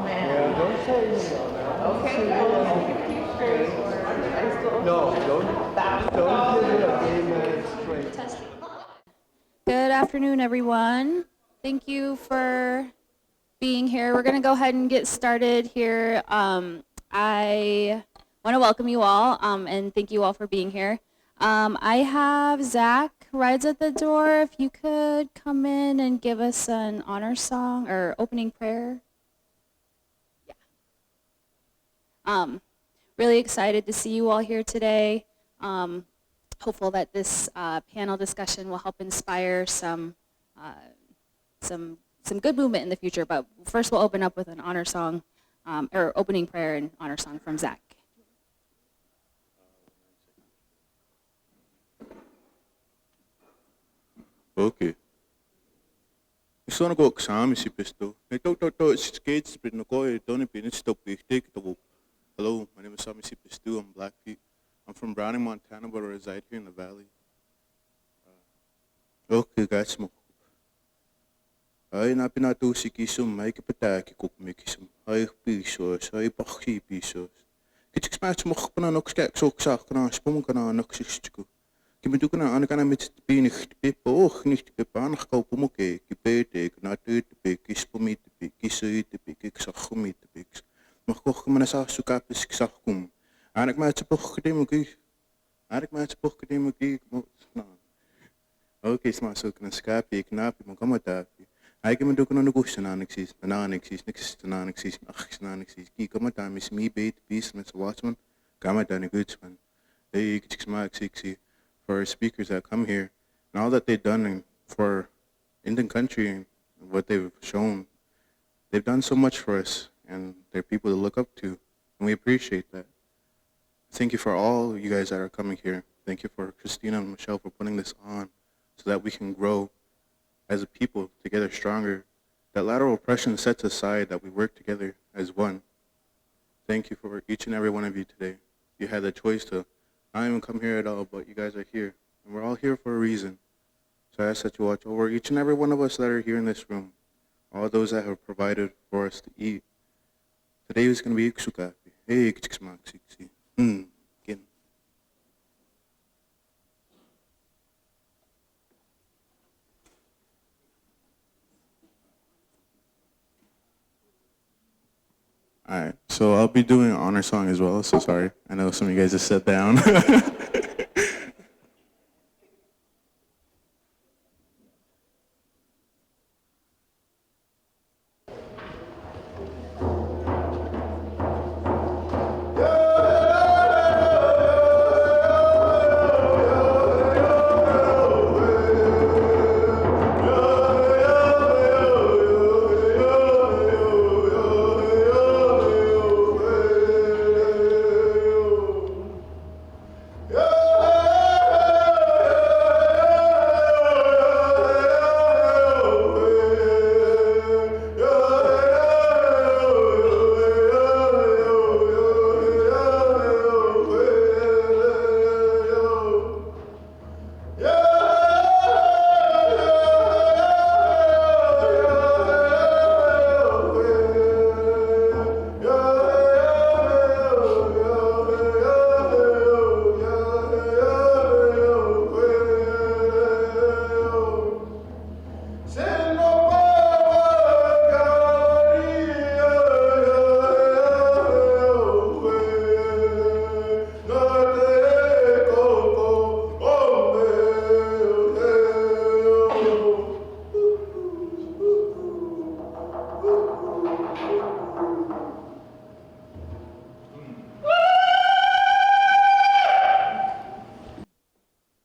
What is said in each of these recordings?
Yeah, don't say anything on that. Okay, well, keep it straight, or I still. No, don't give it a gay man straight. Good afternoon, everyone. Thank you for being here. We're going to go ahead and get started here. I want to welcome you all and thank you all for being here. I have Zach rides at the door. If you could come in and give us an honor song or opening prayer. Yeah. Really excited to see you all here today. Hopeful that this panel discussion will help inspire some good movement in the future. But first, we'll open up with an honor song, or opening prayer and honor song from Zach. Okay. Gusto ko kasama si Pisto. Ito skates pero ko ito ni pinistop take to. Hello, my name is Sami si Pisto. I'm Blackfeet. I'm from Browning, Montana, but I reside here in the valley. Okay, guys, mo. Ay napinato si Kisum, may kapataki kuk mikisum. Ay pisos, ay pakhi pisos. Kitix match mo kana nokskak soksak kana spum kana noksistiku. Kimento kana anakana mit pinig pipo nicht bepanach kaupumuke kipete knatut pekis pumit pekisuit pekixachumit pekis. Mag koch mana sa sukapis ksachkum. Anak match pochdemuki. Anak match pochdemuki. Okay, smasuk na skapi knapi mo kamatapi. Ay kimento kana nugus nanexis nanexis nanexis ki kamatami mi bait peace mit watchman kamatani goodsman. Hey kitix mak sixi. For our speakers that come here and all that they've done for Indian country and what they've shown. They've done so much for us and they're people to look up to and we appreciate that. Thank you for all you guys that are coming here. Thank you for Christina and Michelle for putting this on so that we can grow as a people together stronger. That lateral oppression sets aside, that we work together as one. Thank you for each and every one of you today. You had the choice to not even come here at all, but you guys are here. And we're all here for a reason. So I ask that you watch over each and every one of us that are here in this room. All those that have provided for us to eat. Today is going to be iksukapi. Hey, kichksmak siksi. Again. Alright, so I'll be doing an honor song as well, so sorry. I know some of you guys just sat down.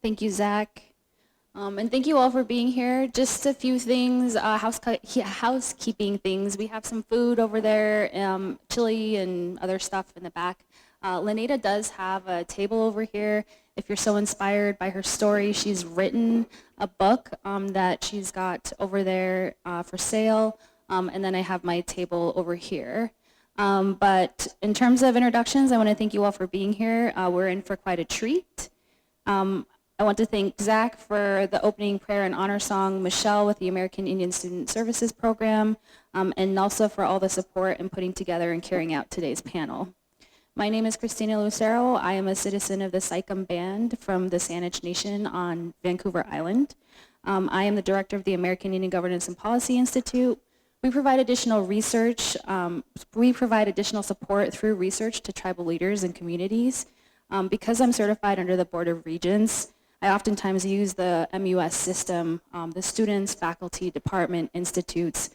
Thank you, Zach. And thank you all for being here. Just a few things, housekeeping things. We have some food over there, chili and other stuff in the back. LaNada does have a table over here. If you're so inspired by her story, she's written a book that she's got over there for sale. And then I have my table over here. But in terms of introductions, I want to thank you all for being here. We're in for quite a treat. I want to thank Zach for the opening prayer and honor song, Michelle with the American Indian Student Services Program, and also for all the support in putting together and carrying out today's panel. My name is Christina Lucero. I am a citizen of the Sycam Band from the Saanich Nation on Vancouver Island. I am the director of the American Indian Governance and Policy Institute. We provide additional research. We provide additional support through research to tribal leaders and communities. Because I'm certified under the Board of Regents, I oftentimes use the MUS system, the students, faculty, department, institutes,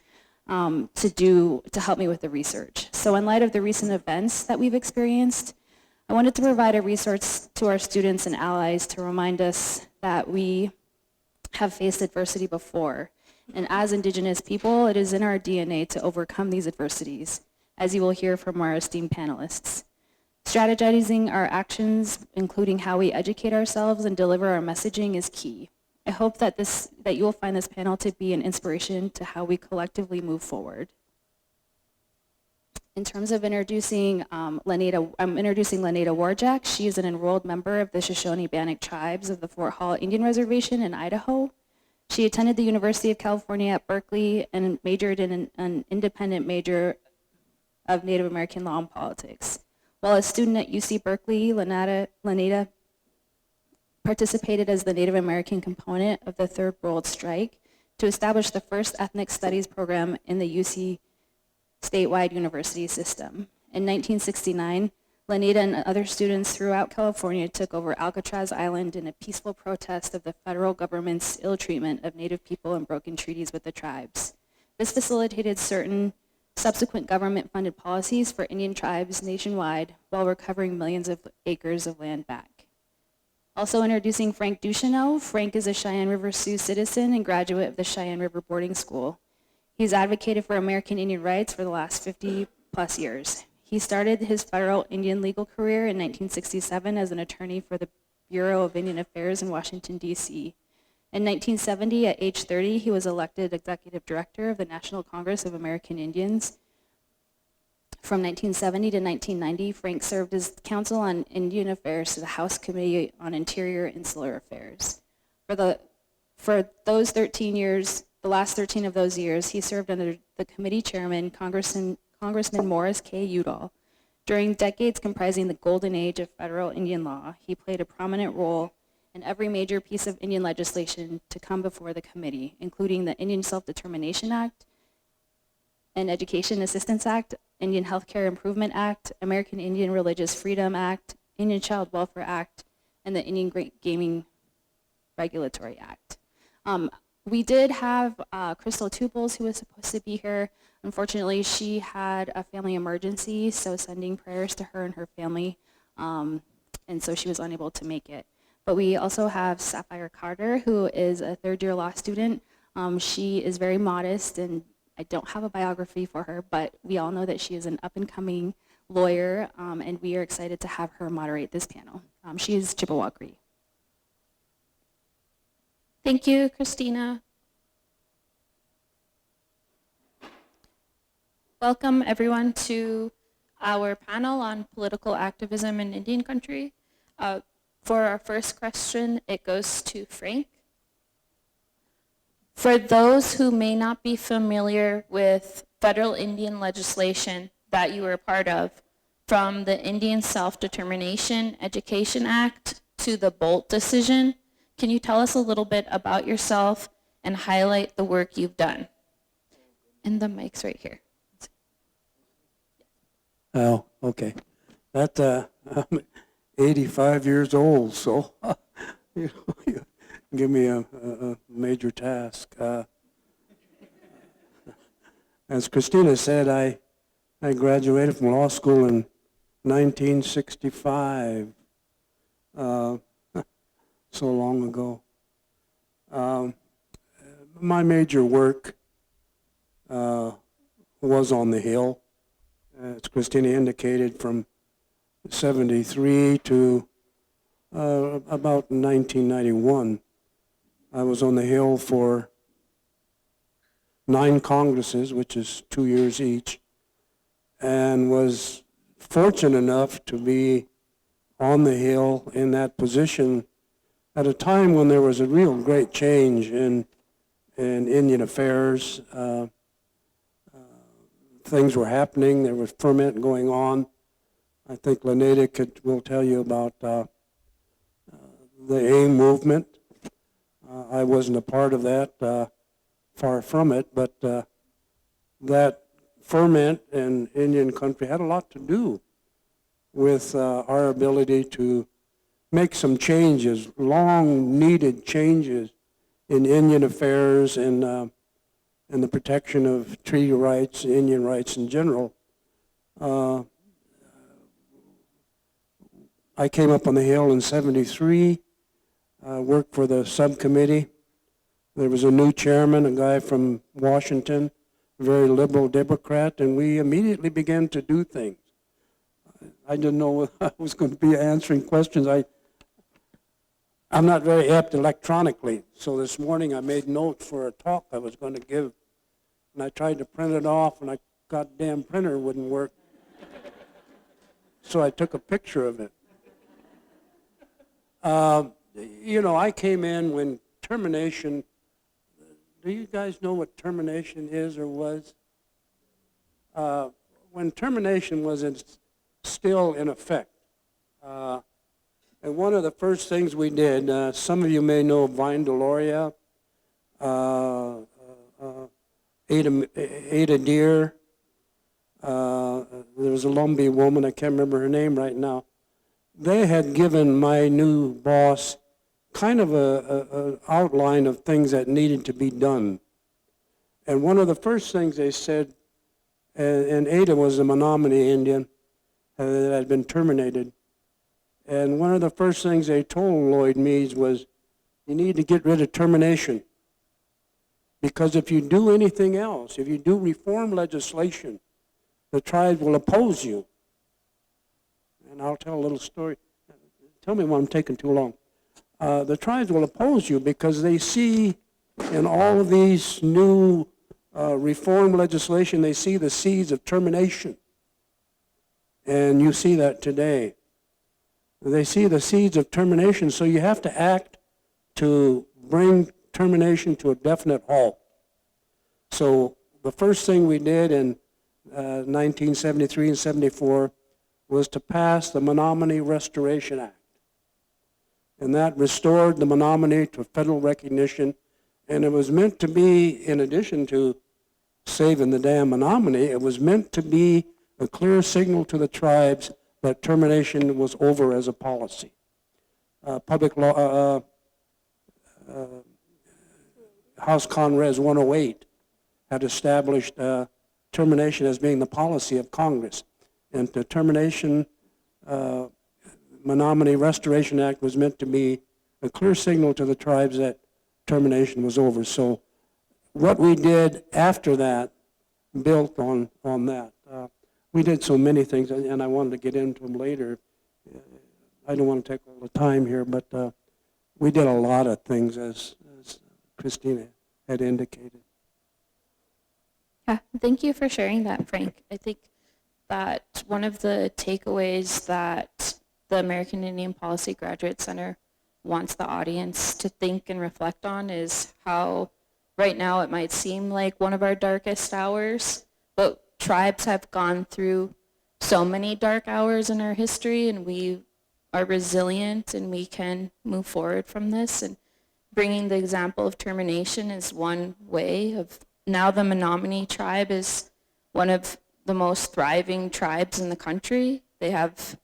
to help me with the research. So in light of the recent events that we've experienced, I wanted to provide a resource to our students and allies to remind us that we have faced adversity before. And as Indigenous people, it is in our DNA to overcome these adversities, as you will hear from our esteemed panelists. Strategizing our actions, including how we educate ourselves and deliver our messaging, is key. I hope that you will find this panel to be an inspiration to how we collectively move forward. In terms of introducing LaNada, I'm introducing LaNada War Jack. She is an enrolled member of the Shoshone-Bannock tribes of the Fort Hall Indian Reservation in Idaho. She attended the University of California at Berkeley and majored in an independent major of Native American law and politics. While a student at UC Berkeley, LaNada participated as the Native American component of the Third World Strike to establish the first ethnic studies program in the UC statewide university system. In 1969, LaNada and other students throughout California took over Alcatraz Island in a peaceful protest of the federal government's ill treatment of Native people and broken treaties with the tribes. This facilitated certain subsequent government-funded policies for Indian tribes nationwide while recovering millions of acres of land back. Also introducing Frank Ducheneaux. Frank is a Cheyenne River Sioux citizen and graduate of the Cheyenne River Boarding School. He's advocated for American Indian rights for the last 50 plus years. He started his federal Indian legal career in 1967 as an attorney for the Bureau of Indian Affairs in Washington, D.C. In 1970, at age 30, he was elected executive director of the National Congress of American Indians. From 1970 to 1990, Frank served as counsel on Indian Affairs to the House Committee on Interior and Insular Affairs. For those 13 years, the last 13 of those years, he served under the committee chairman, Congressman Morris K. Udall. During decades comprising the golden age of federal Indian law, he played a prominent role in every major piece of Indian legislation to come before the committee, including the Indian Self-Determination Act, and Education Assistance Act, Indian Healthcare Improvement Act, American Indian Religious Freedom Act, Indian Child Welfare Act, and the Indian Gaming Regulatory Act. We did have Krystal Two Bulls, who was supposed to be here. Unfortunately, she had a family emergency, so sending prayers to her and her family, and so she was unable to make it. But we also have Sapphire Carter, who is a third-year law student. She is very modest, and I don't have a biography for her, but we all know that she is an up-and-coming lawyer, and we are excited to have her moderate this panel. She is Chippewa Cree. Thank you, Christina. Welcome, everyone, to our panel on political activism in Indian country. For our first question, it goes to Frank. For those who may not be familiar with federal Indian legislation that you were a part of, from the Indian Self-Determination Education Act to the Bolt decision, can you tell us a little bit about yourself and highlight the work you've done? And the mic's right here. Oh, okay. I'm 85 years old, so you give me a major task. As Christina said, I graduated from law school in 1965, so long ago. My major work was on the Hill. As Christina indicated, from 73 to about 1991, I was on the Hill for 9 Congresses, which is 2 years each, and was fortunate enough to be on the Hill in that position at a time when there was a real great change in Indian affairs. Things were happening. There was ferment going on. I think LaNada will tell you about the AIM movement. I wasn't a part of that, far from it, but that ferment in Indian country had a lot to do with our ability to make some changes, long-needed changes in Indian affairs and the protection of treaty rights, Indian rights in general. I came up on the Hill in '73, worked for the subcommittee. There was a new chairman, a guy from Washington, a very liberal Democrat, and we immediately began to do things. I didn't know what I was going to be answering questions. I'm not very apt electronically, so this morning I made notes for a talk I was going to give, and I tried to print it off, and my goddamn printer wouldn't work. So I took a picture of it. You know, I came in when termination, do you guys know what termination is or was? When termination was still in effect. And one of the first things we did, some of you may know Vine Deloria, Ada Deer, there was a Lumbee woman, I can't remember her name right now. They had given my new boss kind of an outline of things that needed to be done. And one of the first things they said, and Ada was a Menominee Indian that had been terminated, and one of the first things they told Lloyd Meads was, you need to get rid of termination. Because if you do anything else, if you do reform legislation, the tribes will oppose you. And I'll tell a little story. Tell me when I'm taking too long. The tribes will oppose you because they see in all of these new reform legislation, they see the seeds of termination. And you see that today. They see the seeds of termination, so you have to act to bring termination to a definite halt. So the first thing we did in 1973 and 74 was to pass the Menominee Restoration Act. And that restored the Menominee to federal recognition. And it was meant to be, in addition to saving the damn Menominee, it was meant to be a clear signal to the tribes that termination was over as a policy. Public law, House Con Res 108 had established termination as being the policy of Congress. And the termination Menominee Restoration Act was meant to be a clear signal to the tribes that termination was over. So what we did after that built on that. We did so many things, and I wanted to get into them later. I don't want to take all the time here, but we did a lot of things, as Christina had indicated. Yeah, thank you for sharing that, Frank. I think that one of the takeaways that the American Indian Policy Graduate Center wants the audience to think and reflect on is how right now it might seem like one of our darkest hours, but tribes have gone through so many dark hours in our history, and we are resilient and we can move forward from this. And bringing the example of termination is one way of, now the Menominee tribe is one of the most thriving tribes in the country. They have,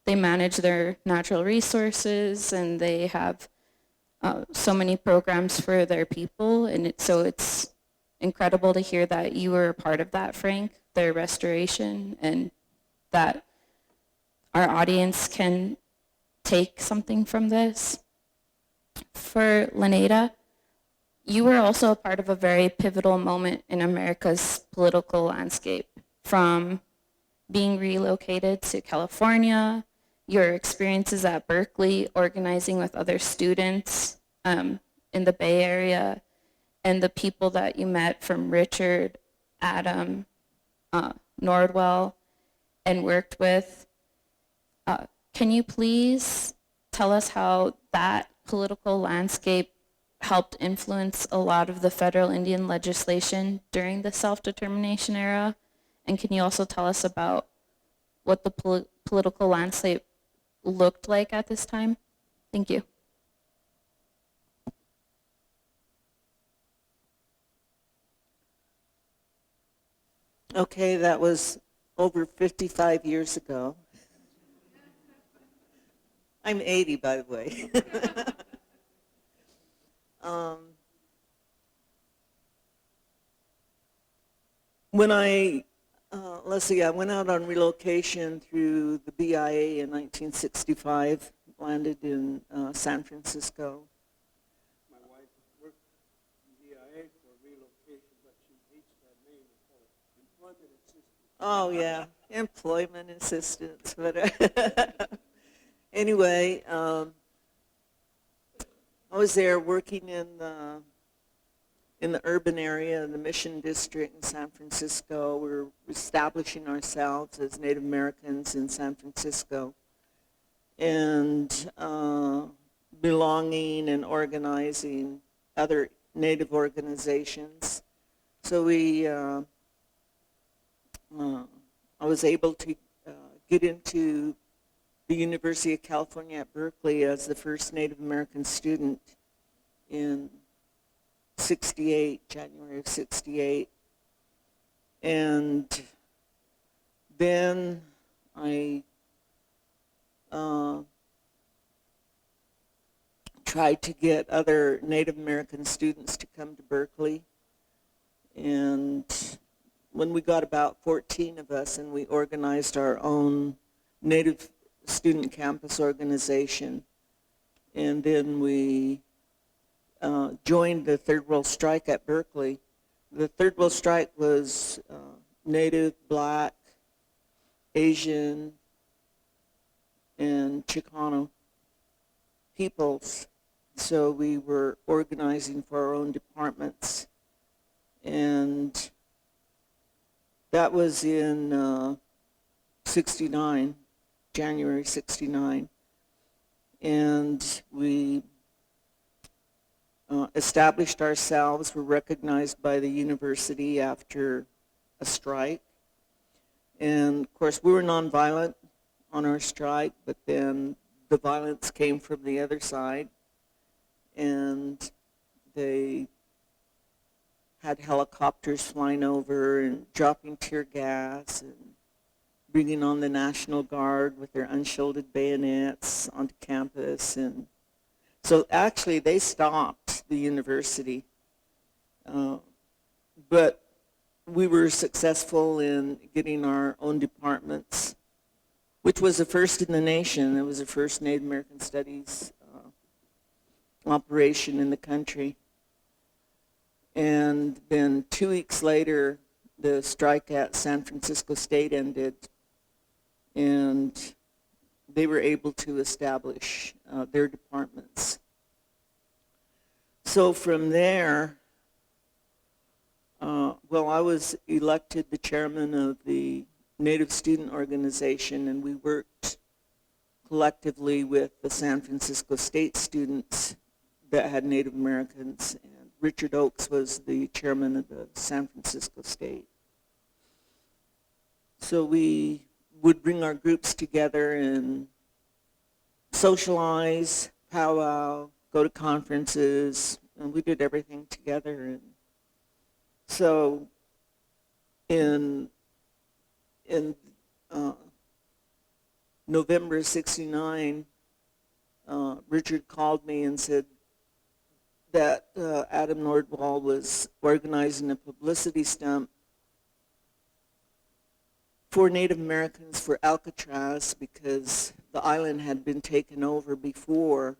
they manage their natural resources, and they have so many programs for their people. And so it's incredible to hear that you were a part of that, Frank, their restoration, and that our audience can take something from this. For LaNada, you were also a part of a very pivotal moment in America's political landscape, from being relocated to California, your experiences at Berkeley, organizing with other students in the Bay Area, and the people that you met from Richard, Adam, Nordwell, and worked with. Can you please tell us how that political landscape helped influence a lot of the federal Indian legislation during the self-determination era? And can you also tell us about what the political landscape looked like at this time? Thank you. Okay, that was over 55 years ago. I'm 80, by the way. When let's see, I went out on relocation through the BIA in 1965, landed in San Francisco. My wife worked in DIA for relocation, but she hates that name. They call it employment assistance. Oh, yeah, employment assistance. But anyway, I was there working in the urban area, in the Mission District in San Francisco. We were establishing ourselves as Native Americans in San Francisco and belonging and organizing other Native organizations. So I was able to get into the University of California at Berkeley as the first Native American student in 68, January of 68. And then I tried to get other Native American students to come to Berkeley. And when we got about 14 of us and we organized our own Native student campus organization, and then we joined the Third World Strike at Berkeley. The Third World Strike was Native, Black, Asian, and Chicano peoples. So we were organizing for our own departments. And that was in 69, January 69. And we established ourselves, were recognized by the university after a strike. And of course, we were nonviolent on our strike, but then the violence came from the other side. And they had helicopters flying over and dropping tear gas and bringing on the National Guard with their unshielded bayonets onto campus. And so actually they stopped the university. But we were successful in getting our own departments, which was the first in the nation. It was the first Native American Studies operation in the country. And then 2 weeks later, the strike at San Francisco State ended, and they were able to establish their departments. So from there, well, I was elected the chairman of the Native Student Organization, and we worked collectively with the San Francisco State students that had Native Americans. And Richard Oakes was the chairman of the San Francisco State. So we would bring our groups together and socialize, powwow, go to conferences, and we did everything together. And so in November of 69, Richard called me and said that Adam Nordwall was organizing a publicity stunt for Native Americans for Alcatraz because the island had been taken over before,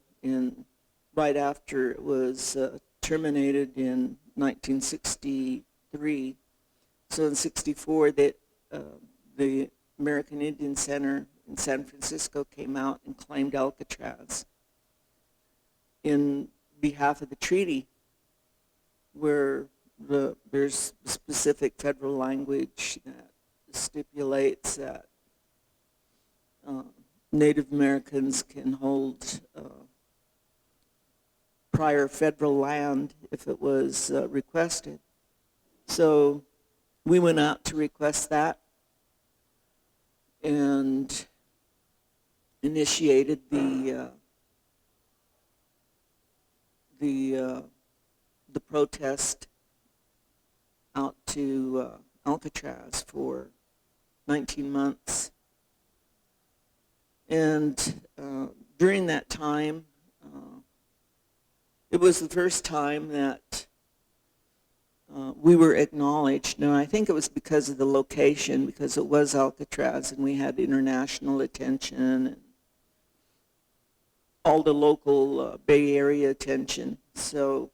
right after it was terminated in 1963. So in 64, the American Indian Center in San Francisco came out and claimed Alcatraz in behalf of the treaty, where there's specific federal language that stipulates that Native Americans can hold prior federal land if it was requested. So we went out to request that and initiated the protest out to Alcatraz for 19 months. And during that time, it was the first time that we were acknowledged. And I think it was because of the location, because it was Alcatraz and we had international attention and all the local Bay Area attention. So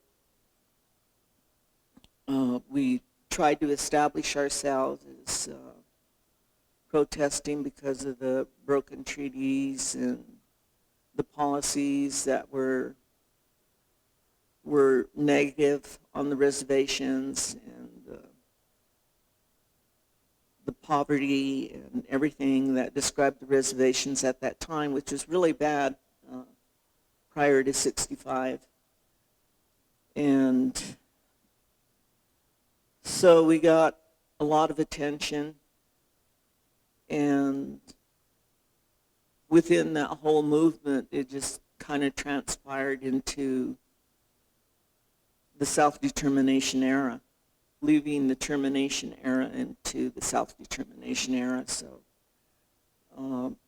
we tried to establish ourselves as protesting because of the broken treaties and the policies that were negative on the reservations, and the poverty and everything that described the reservations at that time, which was really bad prior to '65. And so we got a lot of attention, and within that whole movement, it just kind of transpired into the self-determination era, leaving the termination era into the self-determination era. So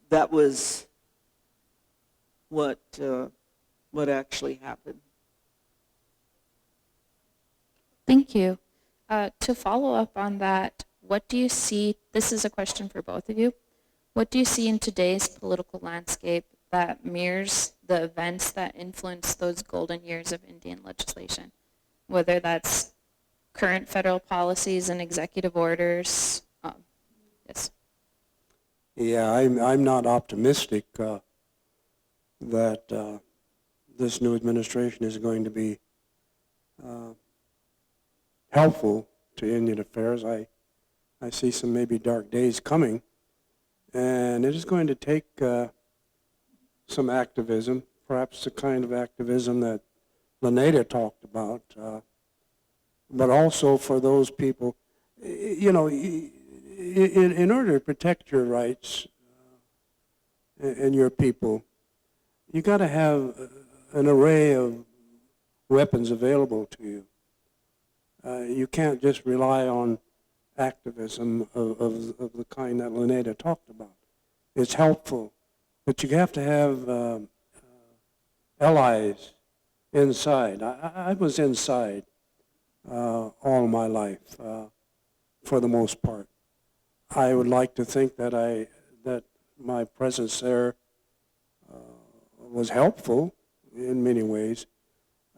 that was what actually happened. Thank you. To follow up on that, what do you see, this is a question for both of you, what do you see in today's political landscape that mirrors the events that influenced those golden years of Indian legislation? Whether that's current federal policies and executive orders. Yes. Yeah, I'm not optimistic that this new administration is going to be helpful to Indian affairs. I see some maybe dark days coming, and it is going to take some activism, perhaps the kind of activism that LaNada talked about, but also for those people, you know, in order to protect your rights and your people, you got to have an array of weapons available to you. You can't just rely on activism of the kind that LaNada talked about. It's helpful, but you have to have allies inside. I was inside all my life, for the most part. I would like to think that my presence there was helpful in many ways,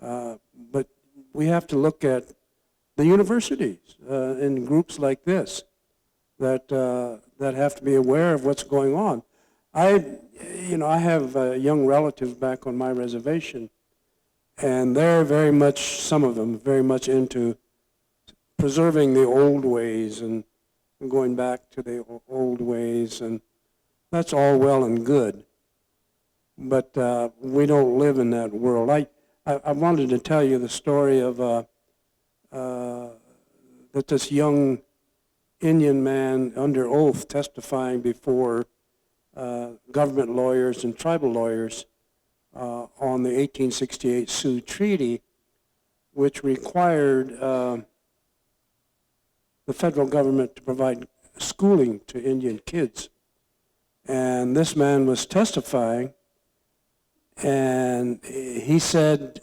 but we have to look at the universities and groups like this that have to be aware of what's going on. I have young relatives back on my reservation, and they're very much, some of them, very much into preserving the old ways and going back to the old ways, and that's all well and good. But we don't live in that world. I wanted to tell you the story of that this young Indian man under oath testifying before government lawyers and tribal lawyers on the 1868 Sioux Treaty, which required the federal government to provide schooling to Indian kids. And this man was testifying, and he said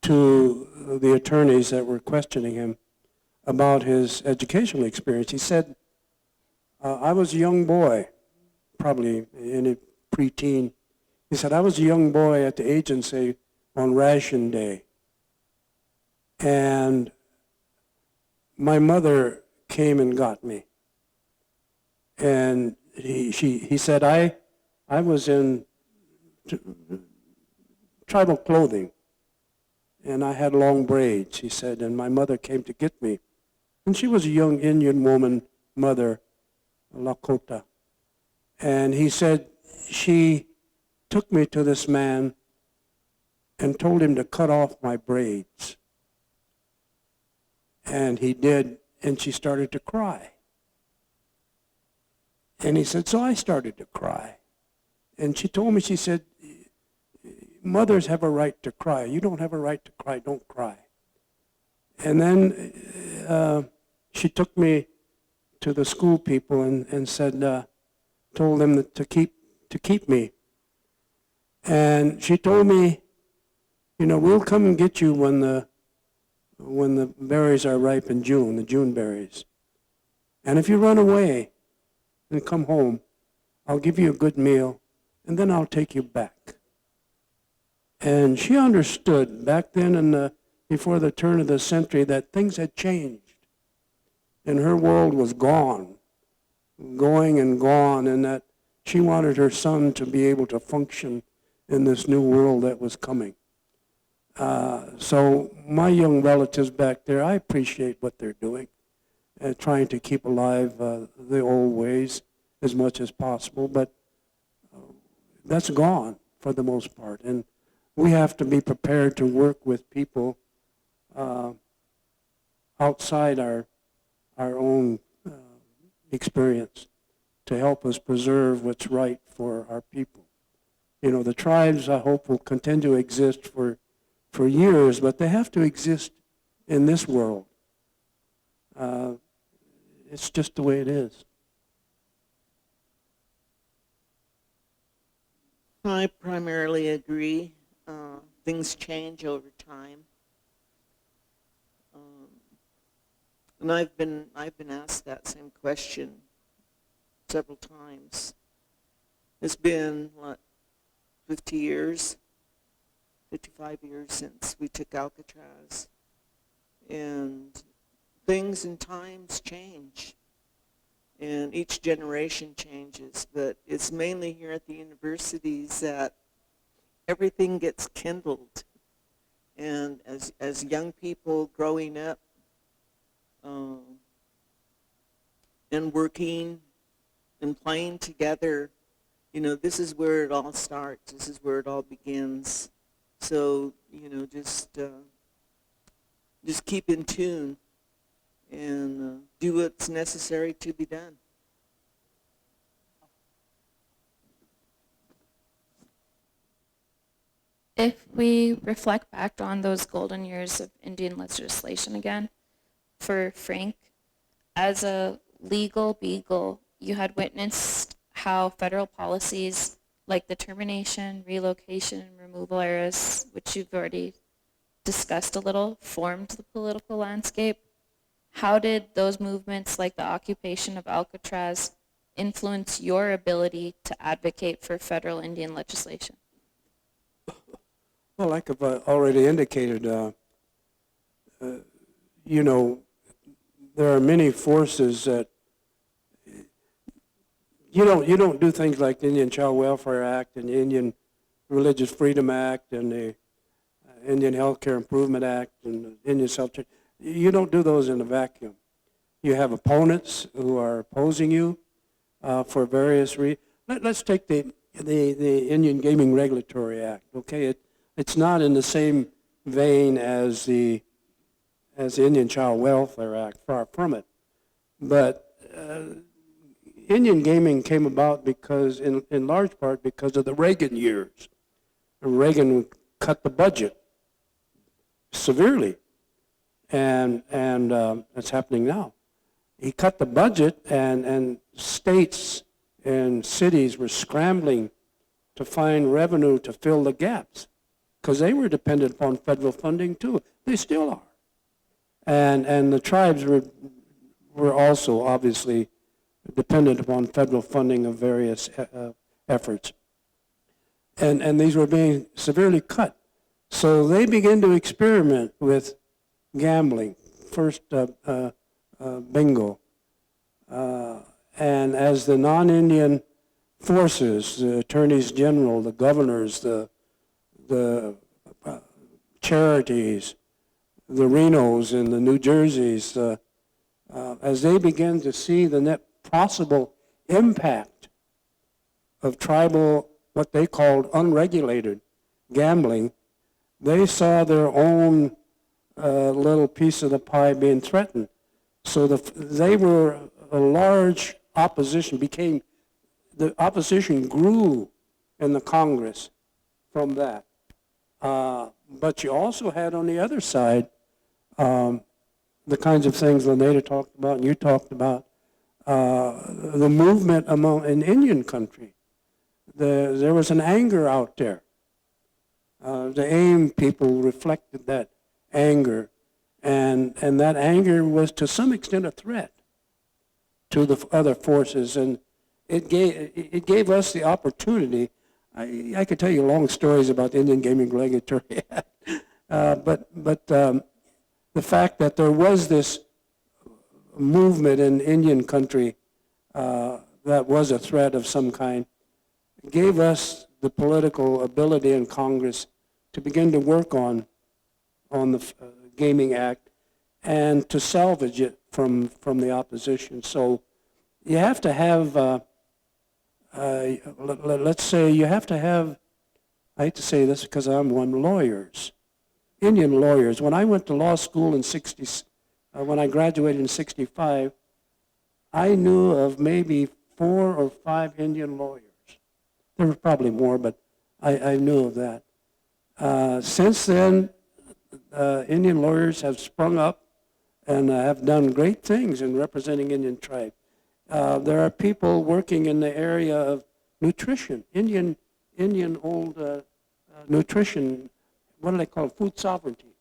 to the attorneys that were questioning him about his educational experience, he said, I was a young boy, probably in a preteen. He said, I was a young boy at the agency on ration day, and my mother came and got me. And he said, I was in tribal clothing, and I had long braids, he said, and my mother came to get me. And she was a young Indian woman, mother, Lakota. And he said, she took me to this man and told him to cut off my braids. And he did, and she started to cry. And he said, so I started to cry. And she told me, she said, mothers have a right to cry. You don't have a right to cry, don't cry. And then she took me to the school people and said, told them to keep me. And she told me, you know, we'll come and get you when the berries are ripe in June, the June berries. And if you run away and come home, I'll give you a good meal, and then I'll take you back. And she understood back then before the turn of the century that things had changed. And her world was gone, going and gone, and that she wanted her son to be able to function in this new world that was coming. So my young relatives back there, I appreciate what they're doing, trying to keep alive the old ways as much as possible, but that's gone for the most part. And we have to be prepared to work with people outside our own experience to help us preserve what's right for our people. You know, the tribes, I hope, will continue to exist for years, but they have to exist in this world. It's just the way it is. I primarily agree. Things change over time. And I've been asked that same question several times. It's been, 50 years, 55 years since we took Alcatraz. And things and times change. And each generation changes. But it's mainly here at the universities that everything gets kindled. And as young people growing up and working and playing together, you know, this is where it all starts. This is where it all begins. So, you know, just keep in tune and do what's necessary to be done. If we reflect back on those golden years of Indian legislation again, for Frank, as a legal beagle, you had witnessed how federal policies like the termination, relocation, and removal areas, which you've already discussed a little, formed the political landscape. How did those movements like the Occupation of Alcatraz influence your ability to advocate for federal Indian legislation? Well, like I've already indicated, you know, there are many forces that you don't do things like the Indian Child Welfare Act and the Indian Religious Freedom Act and the Indian Healthcare Improvement Act and the Indian Self-Church. You don't do those in a vacuum. You have opponents who are opposing you for various reasons. Let's take the Indian Gaming Regulatory Act. Okay, it's not in the same vein as the Indian Child Welfare Act, far from it. But Indian gaming came about because, in large part, because of the Reagan years. Reagan cut the budget severely, and it's happening now. He cut the budget, and states and cities were scrambling to find revenue to fill the gaps because they were dependent upon federal funding too. They still are. And the tribes were also obviously dependent upon federal funding of various efforts. And these were being severely cut. So they began to experiment with gambling, first bingo. And as the non-Indian forces, the attorneys general, the governors, the charities, the Renos and the New Jerseys, as they began to see the net possible impact of tribal, what they called unregulated gambling, they saw their own little piece of the pie being threatened. So they were a large opposition, the opposition grew in the Congress from that. But you also had on the other side the kinds of things LaNada talked about and you talked about, the movement in Indian country. There was an anger out there. The AIM people reflected that anger, and that anger was to some extent a threat to the other forces, and it gave us the opportunity. I could tell you long stories about the Indian Gaming Regulatory Act, but the fact that there was this movement in Indian country that was a threat of some kind gave us the political ability in Congress to begin to work on the Gaming Act and to salvage it from the opposition. So you have to have, let's say you have to have, I hate to say this because I'm one, lawyers, Indian lawyers. When I went to law school in when I graduated in 65, I knew of maybe 4 or 5 Indian lawyers. There were probably more, but I knew of that. Since then, Indian lawyers have sprung up and have done great things in representing Indian tribe. There are people working in the area of nutrition, Indian old nutrition, what do they call it? Food sovereignty.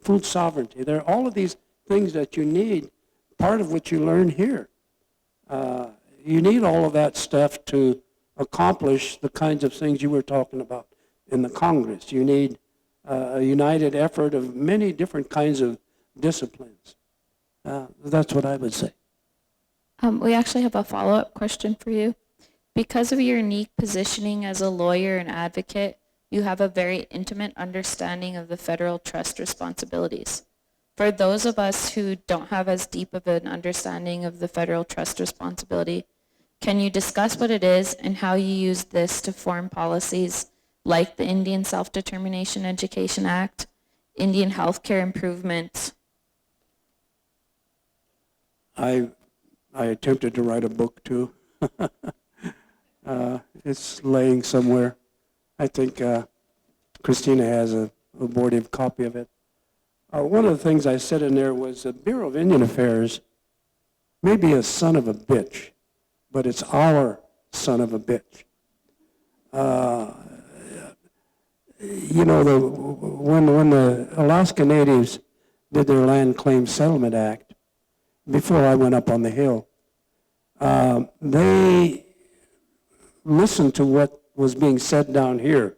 Food sovereignty. There are all of these things that you need, part of what you learn here. You need all of that stuff to accomplish the kinds of things you were talking about in the Congress. You need a united effort of many different kinds of disciplines. That's what I would say. We actually have a follow-up question for you. Because of your unique positioning as a lawyer and advocate, you have a very intimate understanding of the federal trust responsibilities. For those of us who don't have as deep of an understanding of the federal trust responsibility, can you discuss what it is and how you use this to form policies like the Indian Self-Determination Education Act, Indian healthcare improvements? I attempted to write a book too. It's laying somewhere. I think Christina has an abortive copy of it. One of the things I said in there was the Bureau of Indian Affairs may be a son of a bitch, but it's our son of a bitch. You know, when the Alaska Natives did their Land Claim Settlement Act, before I went up on the Hill, they listened to what was being said down here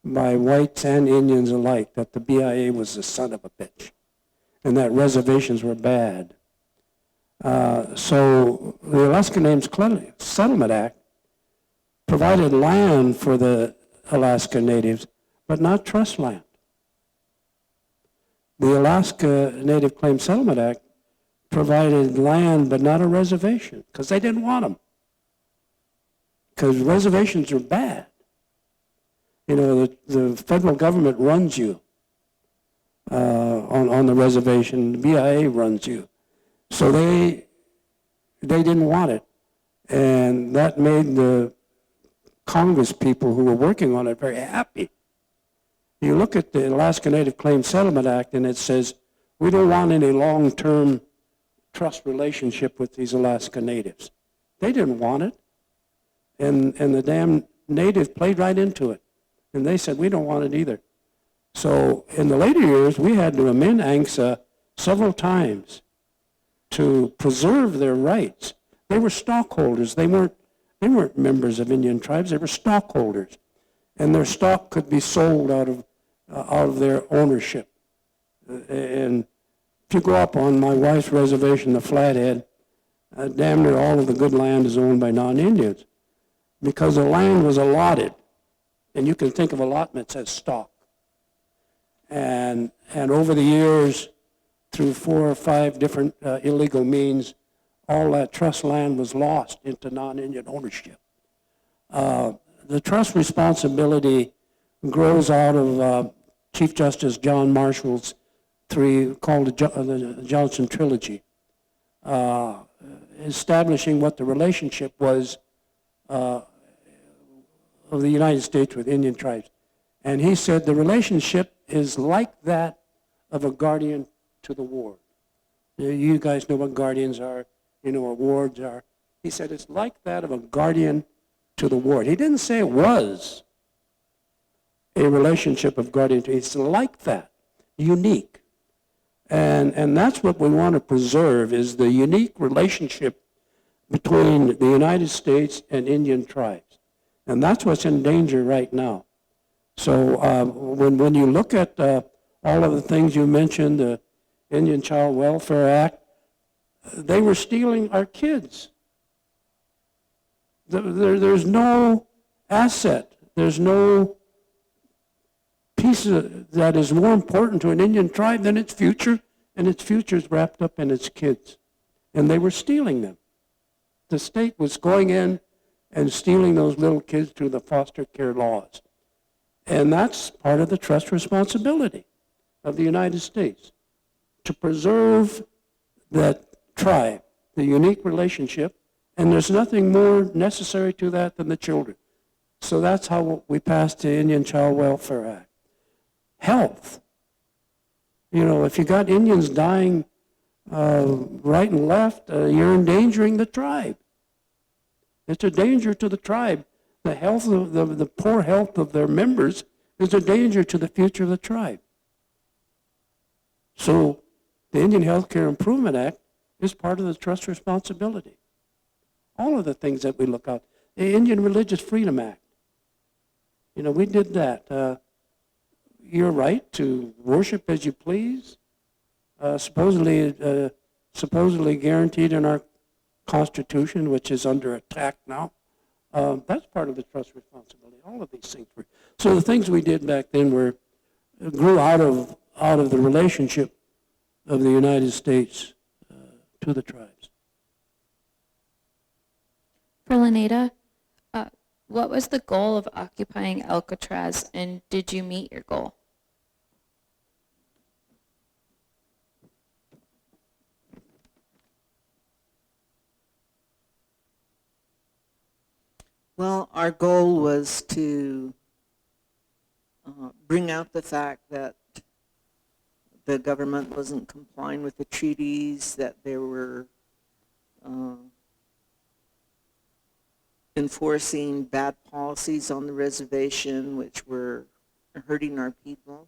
by whites and Indians alike, that the BIA was the son of a bitch and that reservations were bad. So the Alaska Names Settlement Act provided land for the Alaska Natives, but not trust land. The Alaska Native Claim Settlement Act provided land, but not a reservation, because they didn't want them. Because reservations are bad. You know, the federal government runs you on the reservation. The BIA runs you. So they didn't want it. And that made the Congress people who were working on it very happy. You look at the Alaska Native Claim Settlement Act and it says, we don't want any long-term trust relationship with these Alaska Natives. They didn't want it. And the damn natives played right into it. And they said, we don't want it either. So in the later years, we had to amend ANCSA several times to preserve their rights. They were stockholders. They weren't members of Indian tribes. They were stockholders. And their stock could be sold out of their ownership. And if you go up on my wife's reservation, the Flathead, damn near all of the good land is owned by non-Indians because the land was allotted. And you can think of allotments as stock. And over the years, through 4 or 5 different illegal means, all that trust land was lost into non-Indian ownership. The trust responsibility grows out of Chief Justice John Marshall's called the Johnson Trilogy, establishing what the relationship was of the United States with Indian tribes. And he said the relationship is like that of a guardian to the ward. You guys know what guardians are, you know what wards are. He said it's like that of a guardian to the ward. He didn't say it was a relationship of guardian to, it's like that, unique. And that's what we want to preserve, is the unique relationship between the United States and Indian tribes. And that's what's in danger right now. So when you look at all of the things you mentioned, the Indian Child Welfare Act, they were stealing our kids. There's no asset, there's no piece that is more important to an Indian tribe than its future, and its future is wrapped up in its kids. And they were stealing them. The state was going in and stealing those little kids through the foster care laws. And that's part of the trust responsibility of the United States, to preserve that tribe, the unique relationship, and there's nothing more necessary to that than the children. So that's how we passed the Indian Child Welfare Act. Health. You know, if you got Indians dying right and left, you're endangering the tribe. It's a danger to the tribe. The health of the poor health of their members is a danger to the future of the tribe. So the Indian Health Care Improvement Act is part of the trust responsibility. All of the things that we look at. The Indian Religious Freedom Act. You know, we did that. Your right to worship as you please, supposedly guaranteed in our Constitution, which is under attack now. That's part of the trust responsibility. All of these things were. So the things we did back then grew out of the relationship of the United States to the tribes. For LaNada, what was the goal of occupying Alcatraz, and did you meet your goal? Well, our goal was to bring out the fact that the government wasn't complying with the treaties, that there were enforcing bad policies on the reservation, which were hurting our people,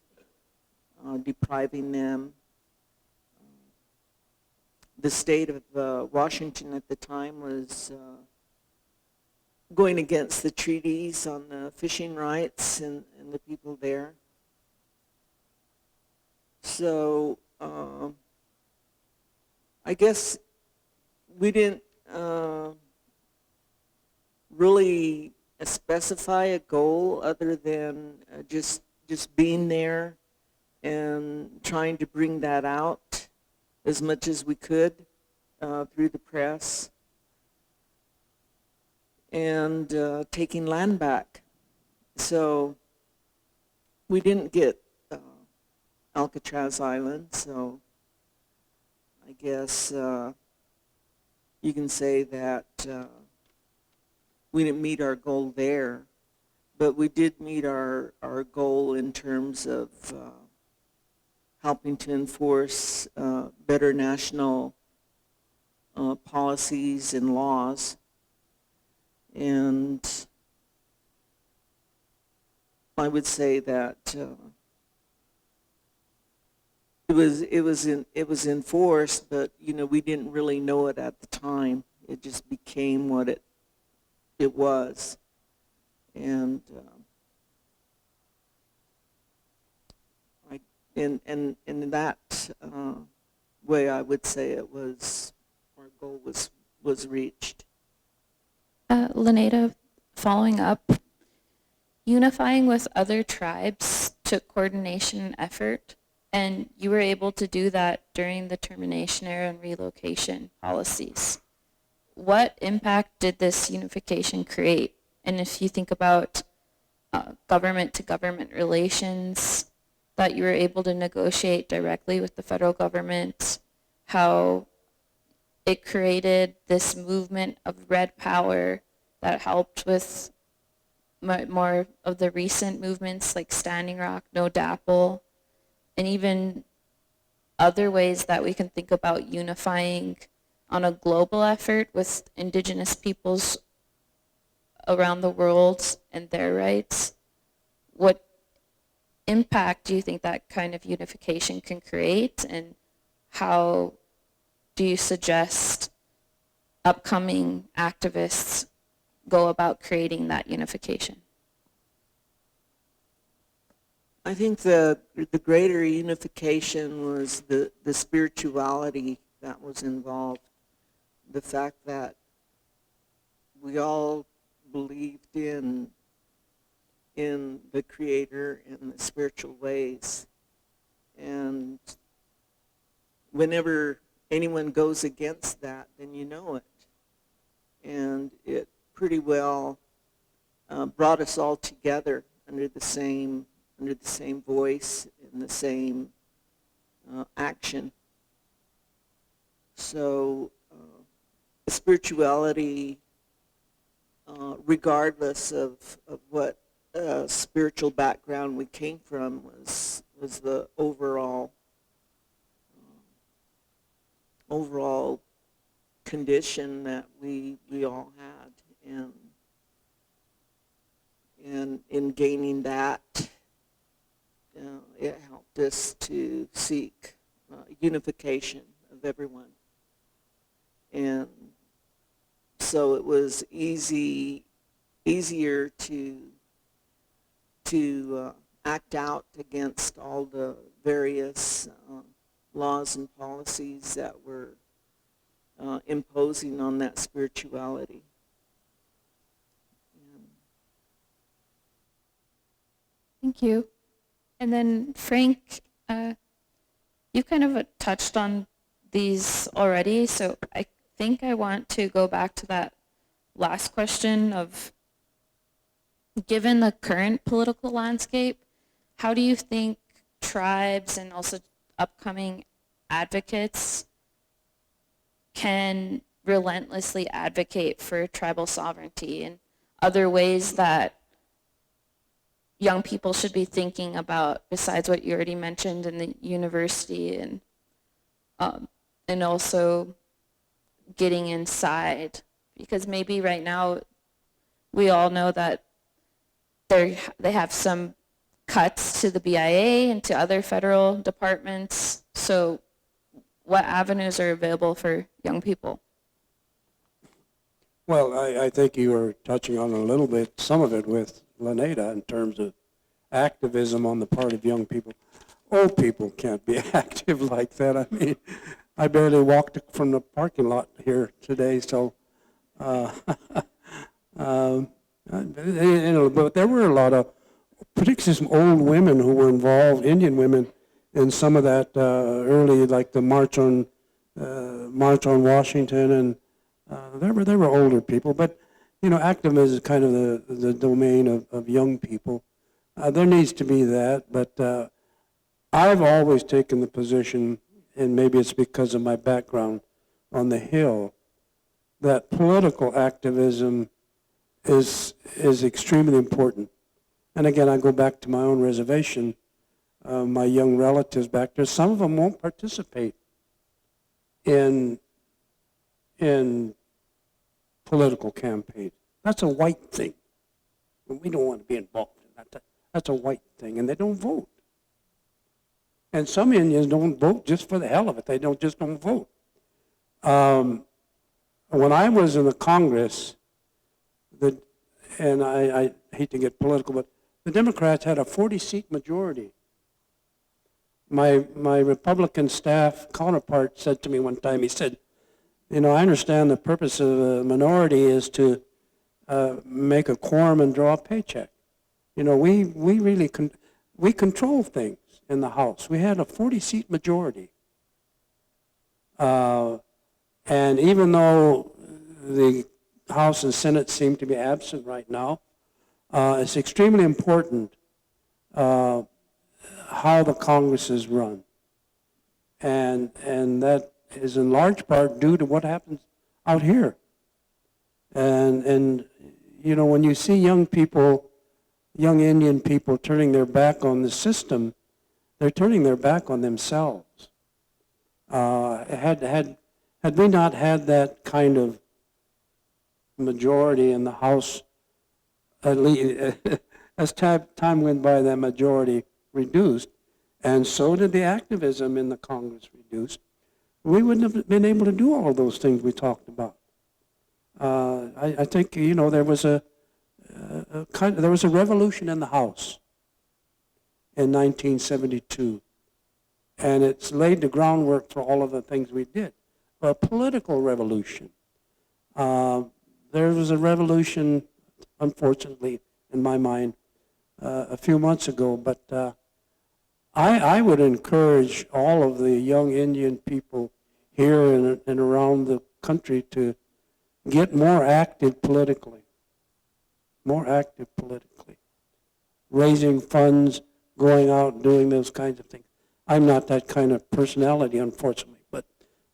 depriving them. The state of Washington at the time was going against the treaties on the fishing rights and the people there. So I guess we didn't really specify a goal other than just being there and trying to bring that out as much as we could through the press, and taking land back. So we didn't get Alcatraz Island, so I guess you can say that we didn't meet our goal there, but we did meet our goal in terms of helping to enforce better national policies and laws. And I would say that it was enforced, but you know, we didn't really know it at the time. It just became what it was, and in that way, I would say our goal was reached. LaNada, following up, unifying with other tribes took coordination and effort, and you were able to do that during the termination era and relocation policies. What impact did this unification create And if you think about government-to-government relations, that you were able to negotiate directly with the federal government, how it created this movement of red power that helped with more of the recent movements like Standing Rock, No DAPL, and even other ways that we can think about unifying on a global effort with Indigenous peoples around the world and their rights. What impact do you think that kind of unification can create, and how do you suggest upcoming activists go about creating that unification? I think the greater unification was the spirituality that was involved. The fact that we all believed in the Creator in the spiritual ways. And whenever anyone goes against that, then you know it. And it pretty well brought us all together under the same voice and the same action. So spirituality, regardless of what spiritual background we came from, was the overall condition that we all had, and in gaining that, it helped us to seek unification of everyone. And so it was easier to act out against all the various laws and policies that were imposing on that spirituality. Thank you. And then Frank, you kind of touched on these already, so I think I want to go back to that last question of, given the current political landscape, how do you think tribes and also upcoming advocates can relentlessly advocate for tribal sovereignty and other ways that young people should be thinking about, besides what you already mentioned in the university, and also getting inside? Because maybe right now we all know that they have some cuts to the BIA and to other federal departments. So what avenues are available for young people? Well, I think you were touching on a little bit, some of it with LaNada in terms of activism on the part of young people. Old people can't be active like that. I mean, I barely walked from the parking lot here today, so but there were a lot of, particularly some old women who were involved, Indian women, in some of that early, like the March on Washington, and there were older people. But you know, activism is kind of the domain of young people. There needs to be that, but I've always taken the position, and maybe it's because of my background on the Hill, that political activism is extremely important. And again, I go back to my own reservation, my young relatives back there. Some of them won't participate in political campaigns. That's a white thing. We don't want to be involved in that. That's a white thing, and they don't vote. And some Indians don't vote just for the hell of it. They just don't vote. When I was in the Congress, and I hate to get political, but the Democrats had a 40-seat majority. My Republican staff counterpart said to me one time, he said, you know, I understand the purpose of a minority is to make a quorum and draw a paycheck. You know, we really we control things in the House. We had a 40-seat majority. And even though the House and Senate seem to be absent right now. It's extremely important how the Congress is run. And that is in large part due to what happens out here. And you know, when you see young people, young Indian people turning their back on the system, they're turning their back on themselves. Had we not had that kind of majority in the House, at least as time went by, that majority reduced, and so did the activism in the Congress reduced, we wouldn't have been able to do all of those things we talked about. I think, you know, there was a revolution in the House in 1972, and it's laid the groundwork for all of the things we did. A political revolution. There was a revolution, unfortunately, in my mind, a few months ago, but I would encourage all of the young Indian people here and around the country to get more active politically, raising funds, going out, doing those kinds of things. I'm not that kind of personality, unfortunately, but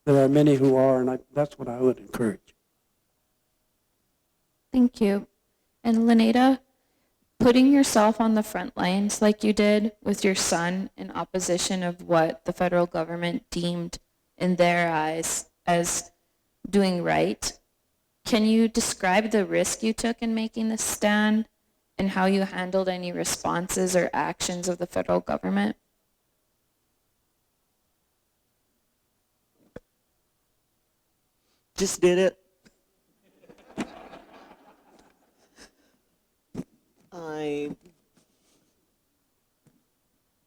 there are many who are, and that's what I would encourage. Thank you. And LaNada, putting yourself on the front lines like you did with your son in opposition of what the federal government deemed in their eyes as doing right, can you describe the risk you took in making this stand and how you handled any responses or actions of the federal government? Just did it.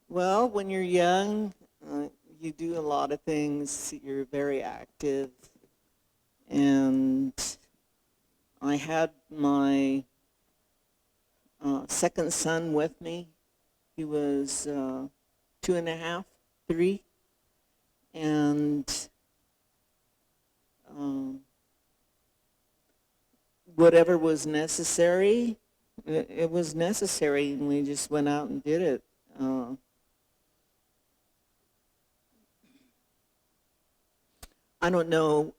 Well, when you're young, you do a lot of things. You're very active. And I had my second son with me. He was 2.5, 3. And whatever was necessary, it was necessary, and we just went out and did it. I don't know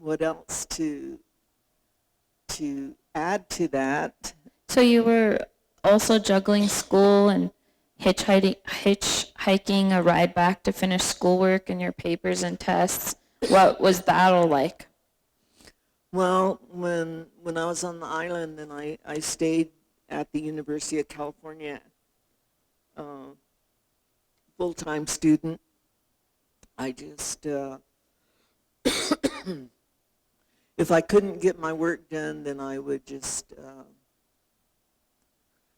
what else to add to that. So you were also juggling school and hitchhiking a ride back to finish schoolwork and your papers and tests. What was that all like? Well, when I was on the island and I stayed at the University of California, full-time student, I just, if I couldn't get my work done, then I would just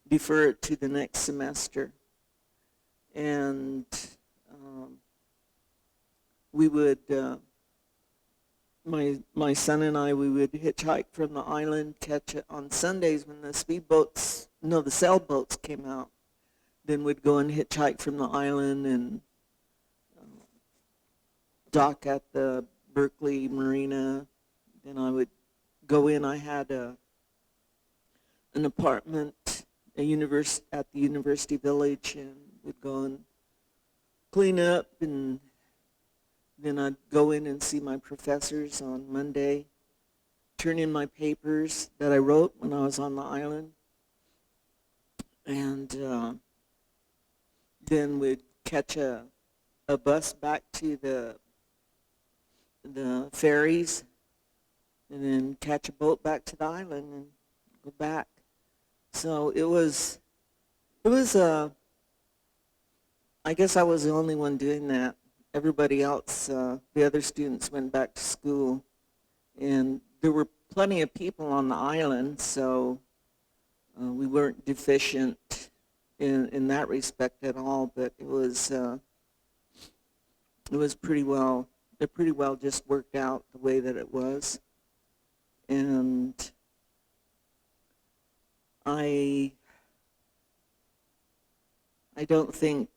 defer it to the next semester. And we would, my son and I, we would hitchhike from the island, catch it on Sundays when the the sailboats came out. Then we'd go and hitchhike from the island and dock at the Berkeley Marina. Then I would go in. I had an apartment at the University Village, and would go and clean up, and then I'd go in and see my professors on Monday, turn in my papers that I wrote when I was on the island, and then we'd catch a bus back to the ferries, and then catch a boat back to the island and go back. So it was I guess I was the only one doing that. Everybody else, the other students went back to school, and there were plenty of people on the island, so we weren't deficient in that respect at all, but it was pretty well, it pretty well just worked out the way that it was. And I don't think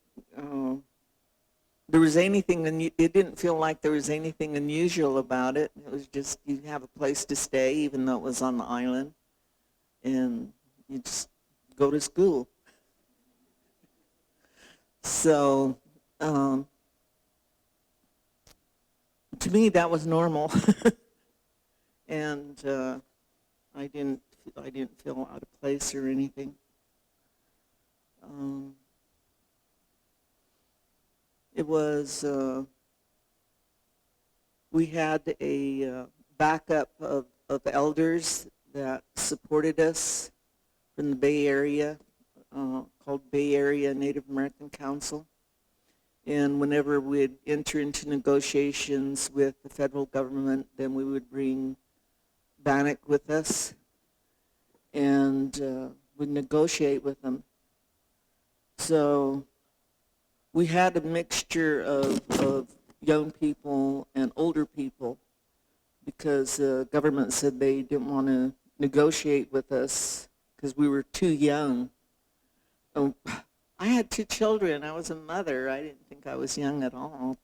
there was anything, it didn't feel like there was anything unusual about it. It was just you have a place to stay, even though it was on the island, and you just go to school. So to me, that was normal, and I didn't feel out of place or anything. It was, we had a backup of elders that supported us from the Bay Area, called Bay Area Native American Council. And whenever we'd enter into negotiations with the federal government, then we would bring Bannock with us, and we'd negotiate with them. So we had a mixture of young people and older people, because the government said they didn't want to negotiate with us because we were too young. I had 2 children. I was a mother. I didn't think I was young at all.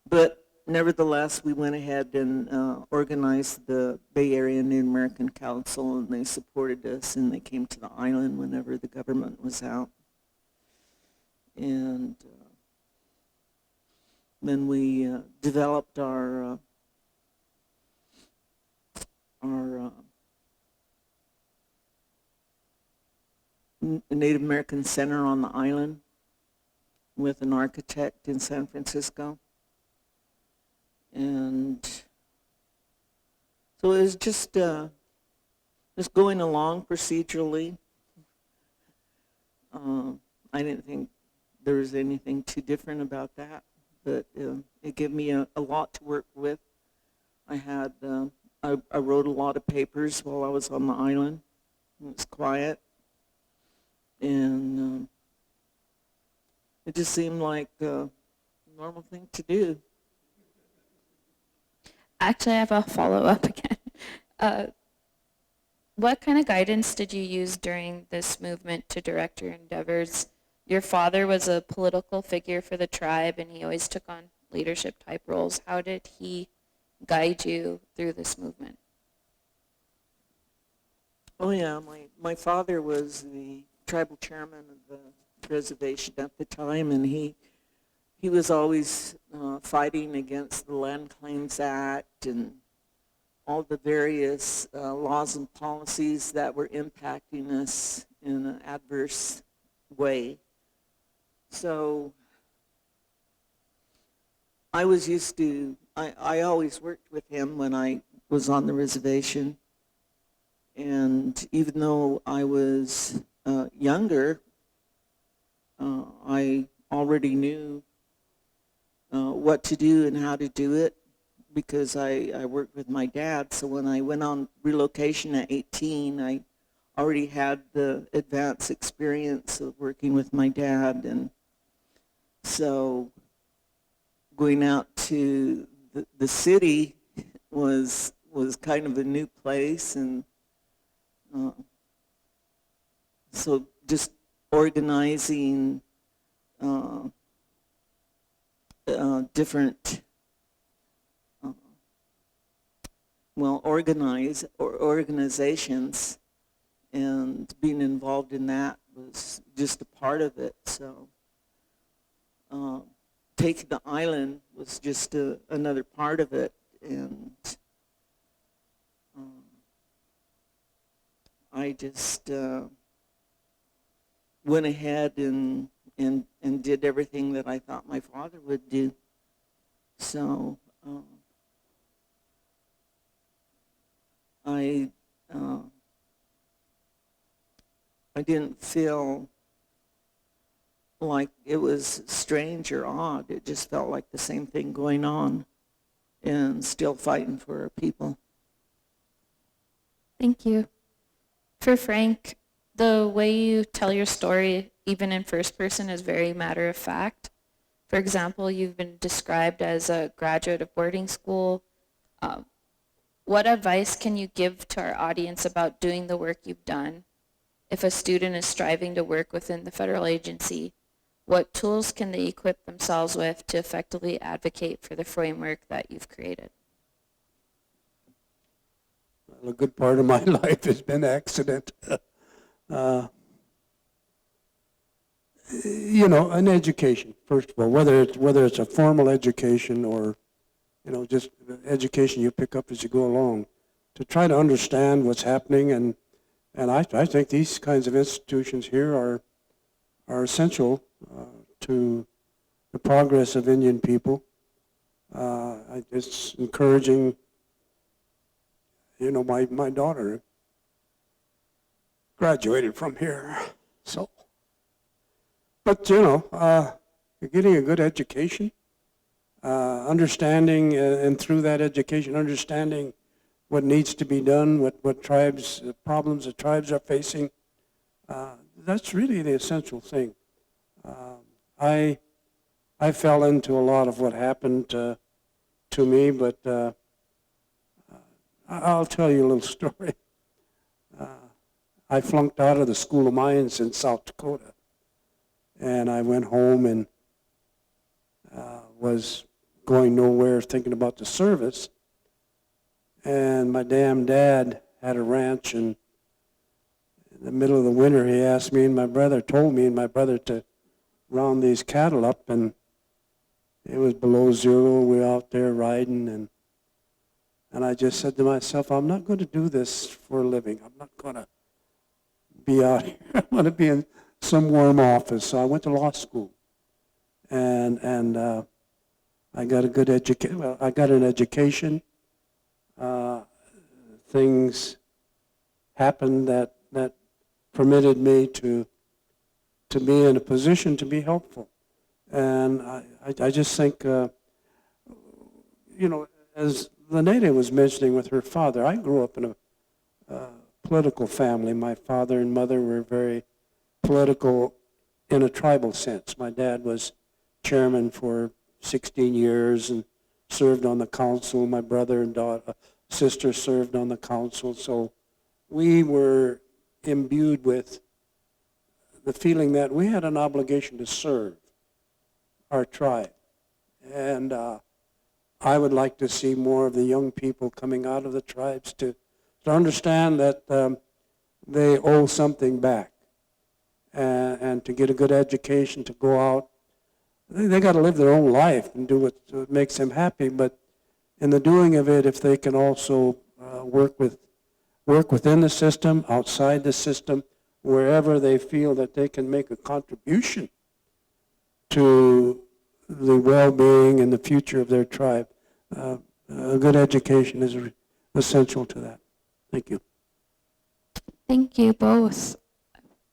But nevertheless, we went ahead and organized the Bay Area Native American Council, and they supported us, and they came to the island whenever the government was out. And then we developed our Native American Center on the island with an architect in San Francisco. And so it was just going along procedurally. I didn't think there was anything too different about that, but it gave me a lot to work with. I had I wrote a lot of papers while I was on the island. It was quiet, and it just seemed like a normal thing to do. Actually, I have a follow-up again. What kind of guidance did you use during this movement to direct your endeavors? Your father was a political figure for the tribe, and he always took on leadership type roles. How did he guide you through this movement? Oh yeah, my father was the tribal chairman of the reservation at the time, and he was always fighting against the Land Claims Act and all the various laws and policies that were impacting us in an adverse way. So I was used to, I always worked with him when I was on the reservation. And even though I was younger, I already knew what to do and how to do it, because I worked with my dad. So when I went on relocation at 18, I already had the advanced experience of working with my dad. And so going out to the city was kind of a new place, and so just organizing different organizations and being involved in that was just a part of it. So taking the island was just another part of it. And I just went ahead and did everything that I thought my father would do. So I didn't feel like it was strange or odd. It just felt like the same thing going on, and still fighting for our people. Thank you. For Frank, the way you tell your story, even in first person, is very matter of fact. For example, you've been described as a graduate of boarding school. What advice can you give to our audience about doing the work you've done if a student is striving to work within the federal agency, what tools can they equip themselves with to effectively advocate for the framework that you've created? Well, a good part of my life has been accident. You know, an education, first of all, whether it's a formal education or, you know, just education you pick up as you go along, to try to understand what's happening. And I think these kinds of institutions here are essential to the progress of Indian people. It's encouraging. You know, my daughter graduated from here, so. But, you know, getting a good education, understanding, and through that education, understanding what needs to be done, what tribes, problems the tribes are facing, that's really the essential thing. I fell into a lot of what happened to me, but I'll tell you a little story. I flunked out of the School of Mines in South Dakota. And I went home and was going nowhere, thinking about the service. And my damn dad had a ranch, and in the middle of the winter, he asked me and my brother, told me and my brother to round these cattle up, and it was below zero. We were out there riding, and I just said to myself, I'm not going to do this for a living. I'm not going to be out here. I want to be in some warm office. So I went to law school, and I got a good education. Well, I got an education. Things happened that permitted me to be in a position to be helpful, and I just think, you know, as LaNada was mentioning with her father, I grew up in a political family. My father and mother were very political in a tribal sense. My dad was chairman for 16 years and served on the council. My brother and sister served on the council. So we were imbued with the feeling that we had an obligation to serve our tribe. And I would like to see more of the young people coming out of the tribes to understand that they owe something back. And to get a good education, to go out. They got to live their own life and do what makes them happy. But in the doing of it, if they can also work within the system, outside the system, wherever they feel that they can make a contribution to the well-being and the future of their tribe, a good education is essential to that. Thank you. Thank you both.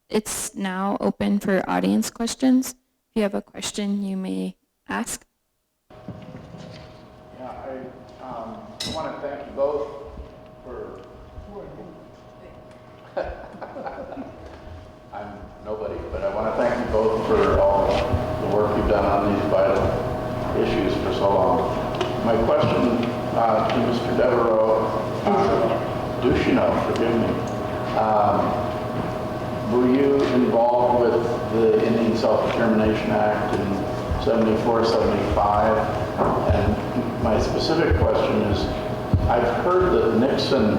It's now open for audience questions. If you have a question, you may ask. Yeah, I want to thank you both for... I'm nobody, but I want to thank you both for all the work you've done on these vital issues for so long. My question to Mr. Ducheneaux, forgive me. Were you involved with the Indian Self-Determination Act in 74, 75? And my specific question is, I've heard that Nixon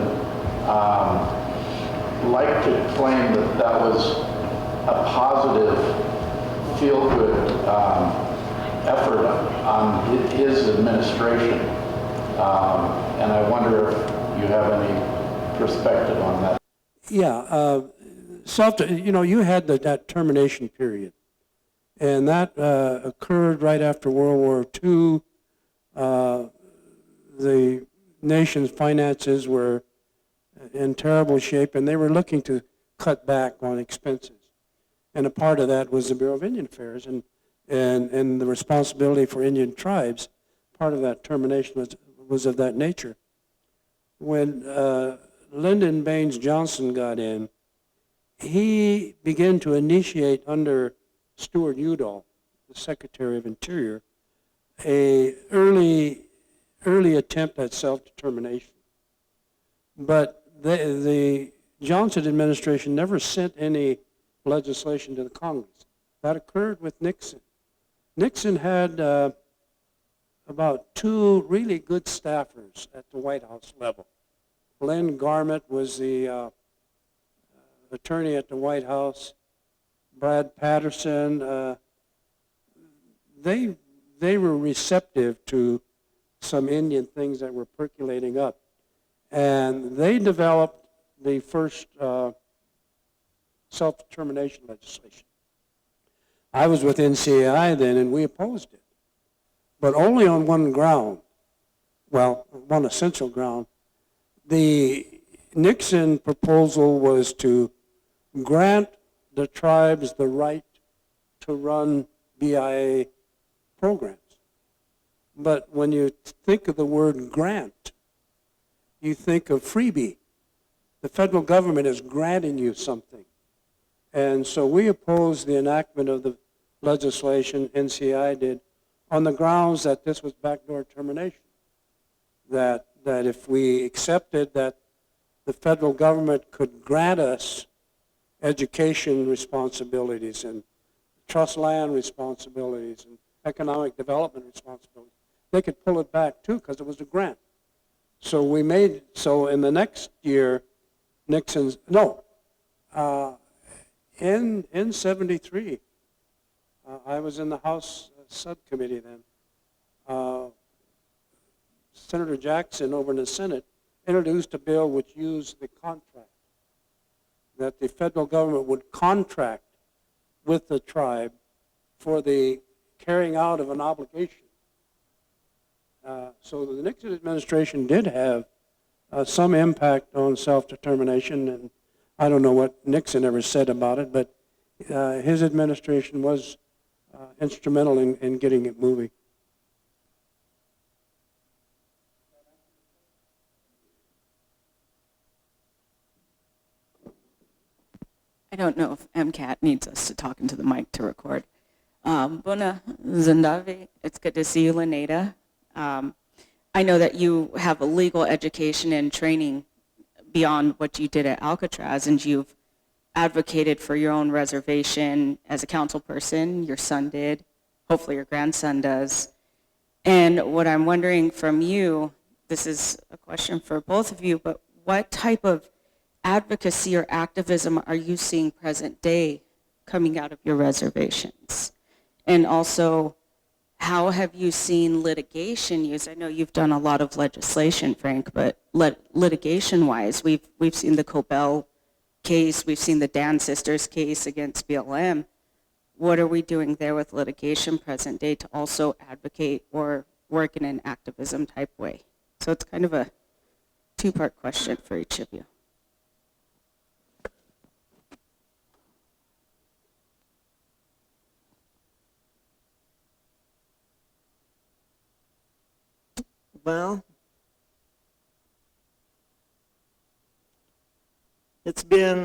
liked to claim that that was a positive, feel-good effort on his administration. And I wonder if you have any perspective on that. Yeah. You know, you had that termination period, and that occurred right after World War II. The nation's finances were in terrible shape, and they were looking to cut back on expenses. And a part of that was the Bureau of Indian Affairs, and the responsibility for Indian tribes. Part of that termination was of that nature. When Lyndon Baines Johnson got in, he began to initiate under Stuart Udall, the Secretary of Interior, a early attempt at self-determination. But the Johnson administration never sent any legislation to the Congress. That occurred with Nixon. Nixon had about 2 really good staffers at the White House level. Len Garment was the attorney at the White House. Brad Patterson, they were receptive to some Indian things that were percolating up. And they developed the first self-determination legislation. I was with NCAI then, and we opposed it, but only on one ground. Well, one essential ground. The Nixon proposal was to grant the tribes the right to run BIA programs. But when you think of the word grant, you think of freebie. The federal government is granting you something. And so we opposed the enactment of the legislation, NCI did, on the grounds that this was backdoor termination. That if we accepted that the federal government could grant us education responsibilities and trust land responsibilities and economic development responsibilities, they could pull it back too because it was a grant. So in the next year, in 73, I was in the House subcommittee then. Senator Jackson over in the Senate introduced a bill which used the contract, that the federal government would contract with the tribe for the carrying out of an obligation. So the Nixon administration did have some impact on self-determination, and I don't know what Nixon ever said about it, but his administration was instrumental in getting it moving. I don't know if MCAT needs us to talk into the mic to record. Buna Zandavi, it's good to see you, LaNada. I know that you have a legal education and training beyond what you did at Alcatraz, and you've advocated for your own reservation as a council person. Your son did. Hopefully your grandson does. And what I'm wondering from you, this is a question for both of you, but what type of advocacy or activism are you seeing present day coming out of your reservations? And also, how have you seen litigation used? I know you've done a lot of legislation, Frank, but litigation-wise, we've seen the Cobell case, we've seen the Dan Sisters case against BLM. What are we doing there with litigation present day to also advocate or work in an activism type way? So it's kind of a two-part question for each of you. Well, it's been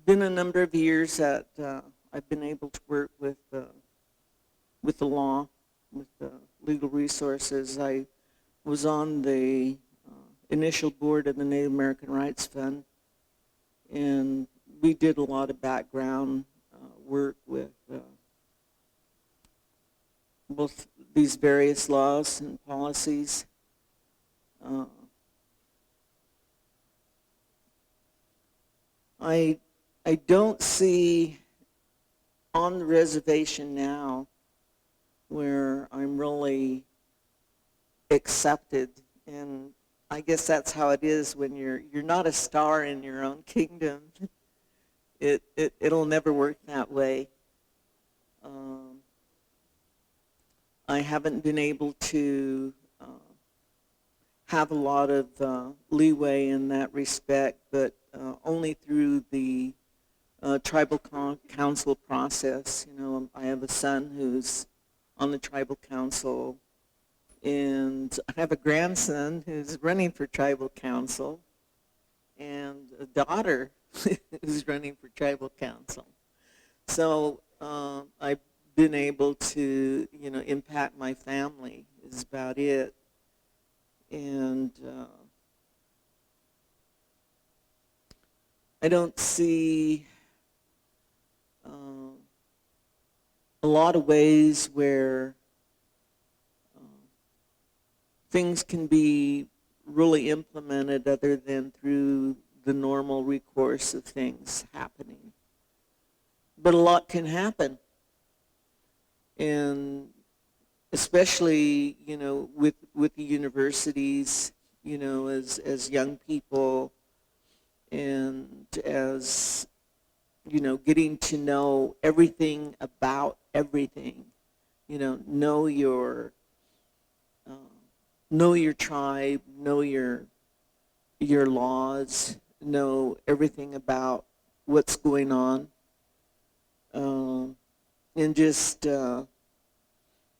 a number of years that I've been able to work with the law, with the legal resources. I was on the initial board of the Native American Rights Fund, and we did a lot of background work with both these various laws and policies. I don't see on the reservation now where I'm really accepted, and I guess that's how it is when you're not a star in your own kingdom. It'll never work that way. I haven't been able to have a lot of leeway in that respect, but only through the tribal council process. You know, I have a son who's on the tribal council, and I have a grandson who's running for tribal council, and a daughter who's running for tribal council. So I've been able to, impact my family is about it. And I don't see a lot of ways where things can be really implemented other than through the normal recourse of things happening. But a lot can happen. And especially, you know, with the universities, you know, as young people and as, you know, getting to know everything about everything, you know your tribe, know your laws, know everything about what's going on, and just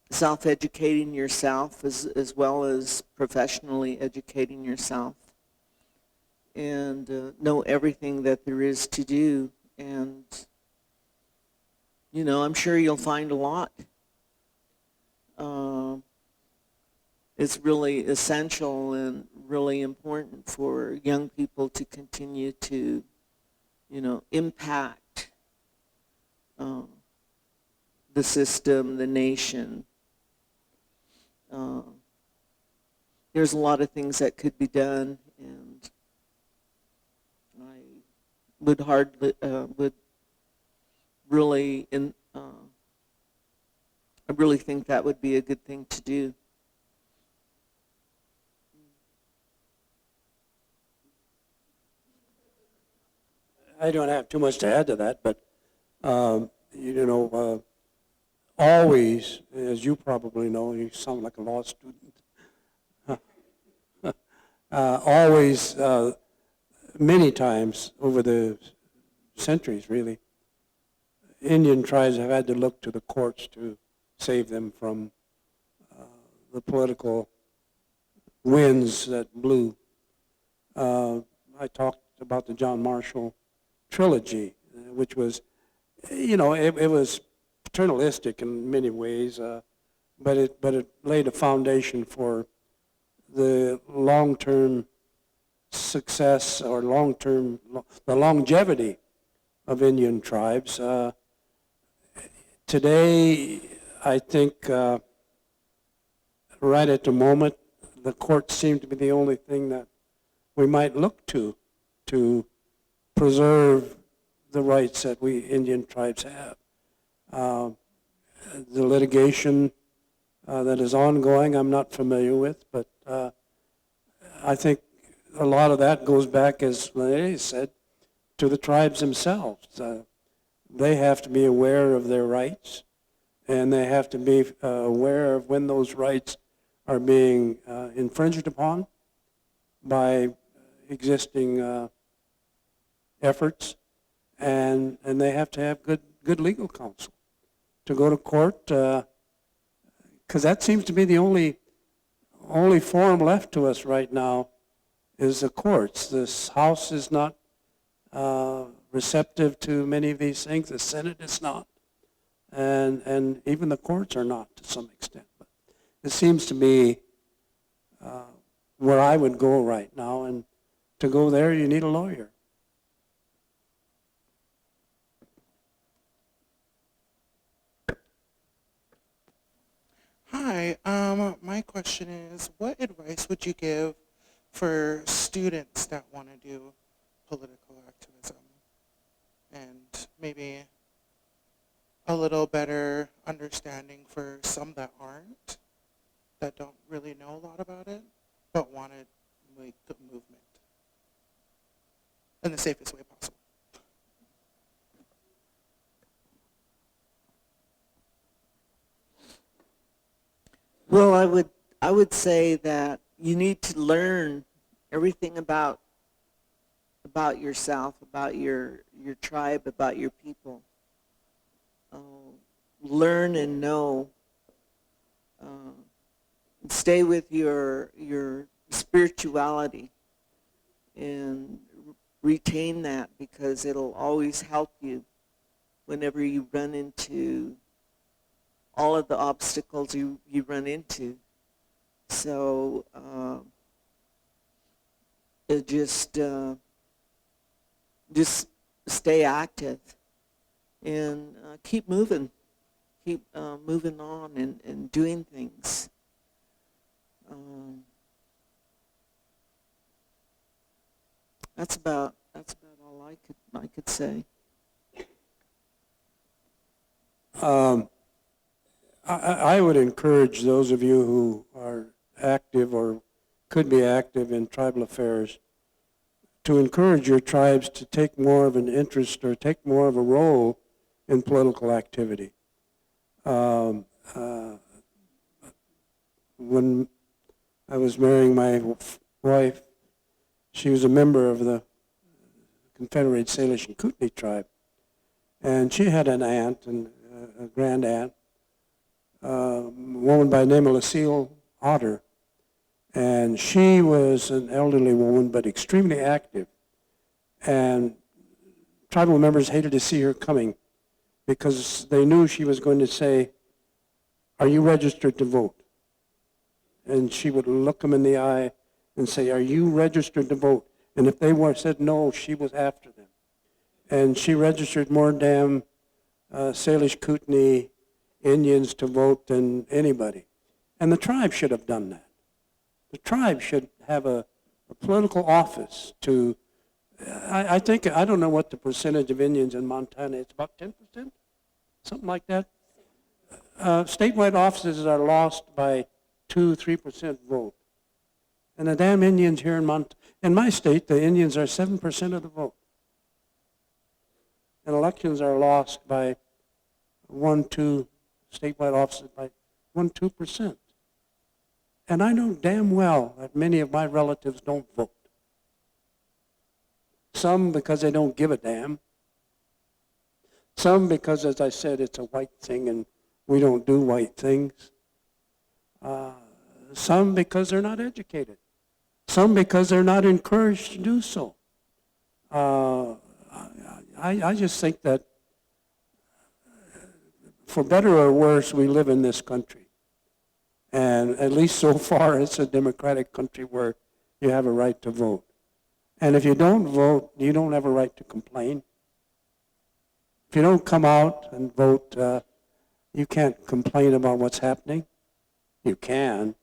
self-educating yourself as well as professionally educating yourself, and know everything that there is to do. And, you know, I'm sure you'll find a lot. It's really essential and really important for young people to continue to, you know, impact the system, the nation. There's a lot of things that could be done, and I would really I really think that would be a good thing to do. I don't have too much to add to that, but you know, always, as you probably know, you sound like a law student. Always, many times over the centuries, really, Indian tribes have had to look to the courts to save them from the political winds that blew. I talked about the John Marshall trilogy, which was, you know, it was paternalistic in many ways, but it laid a foundation for the long-term success or the longevity of Indian tribes. Today, I think right at the moment, the courts seem to be the only thing that we might look to preserve the rights that we Indian tribes have. The litigation that is ongoing, I'm not familiar with, but I think a lot of that goes back, as LaNada said, to the tribes themselves. They have to be aware of their rights, and they have to be aware of when those rights are being infringed upon by existing efforts, and they have to have good legal counsel to go to court, because that seems to be the only forum left to us right now is the courts. This House is not receptive to many of these things. The Senate is not, and even the courts are not to some extent. But it seems to me where I would go right now, and to go there you need a lawyer. Hi, my question is, what advice would you give for students that want to do political activism and maybe a little better understanding for some that aren't, that don't really know a lot about it, but want to make the movement in the safest way possible? Well, I would say that you need to learn everything about yourself, about your tribe, about your people. Learn and know. Stay with your spirituality and retain that, because it'll always help you whenever you run into all of the obstacles you run into. So it just just stay active and keep moving on and doing things. That's about all I could say. I would encourage those of you who are active or could be active in tribal affairs to encourage your tribes to take more of an interest or take more of a role in political activity. When I was marrying my wife, she was a member of the Confederate Salish and Kootenai tribe, and she had an aunt and a grand aunt, a woman by the name of Lucille Otter, and she was an elderly woman but extremely active, and tribal members hated to see her coming because they knew she was going to say, "Are you registered to vote?" And she would look them in the eye and say, "Are you registered to vote?" And if they said no, she was after them. And she registered more damn Salish Kootenai Indians to vote than anybody. And the tribe should have done that. The tribe should have a political office to, I think, I don't know what the percentage of Indians in Montana is, about 10%? Something like that. Statewide offices are lost by 2-3% vote. And the damn Indians here in my state, the Indians are 7% of the vote. And elections are lost by 1-2 statewide offices by 1-2%. And I know damn well that many of my relatives don't vote. Some because they don't give a damn. Some because, as I said, it's a white thing and we don't do white things. Some because they're not educated. Some because they're not encouraged to do so. I just think that for better or worse, we live in this country. And at least so far, it's a democratic country where you have a right to vote. And if you don't vote, you don't have a right to complain. If you don't come out and vote, you can't complain about what's happening. You can,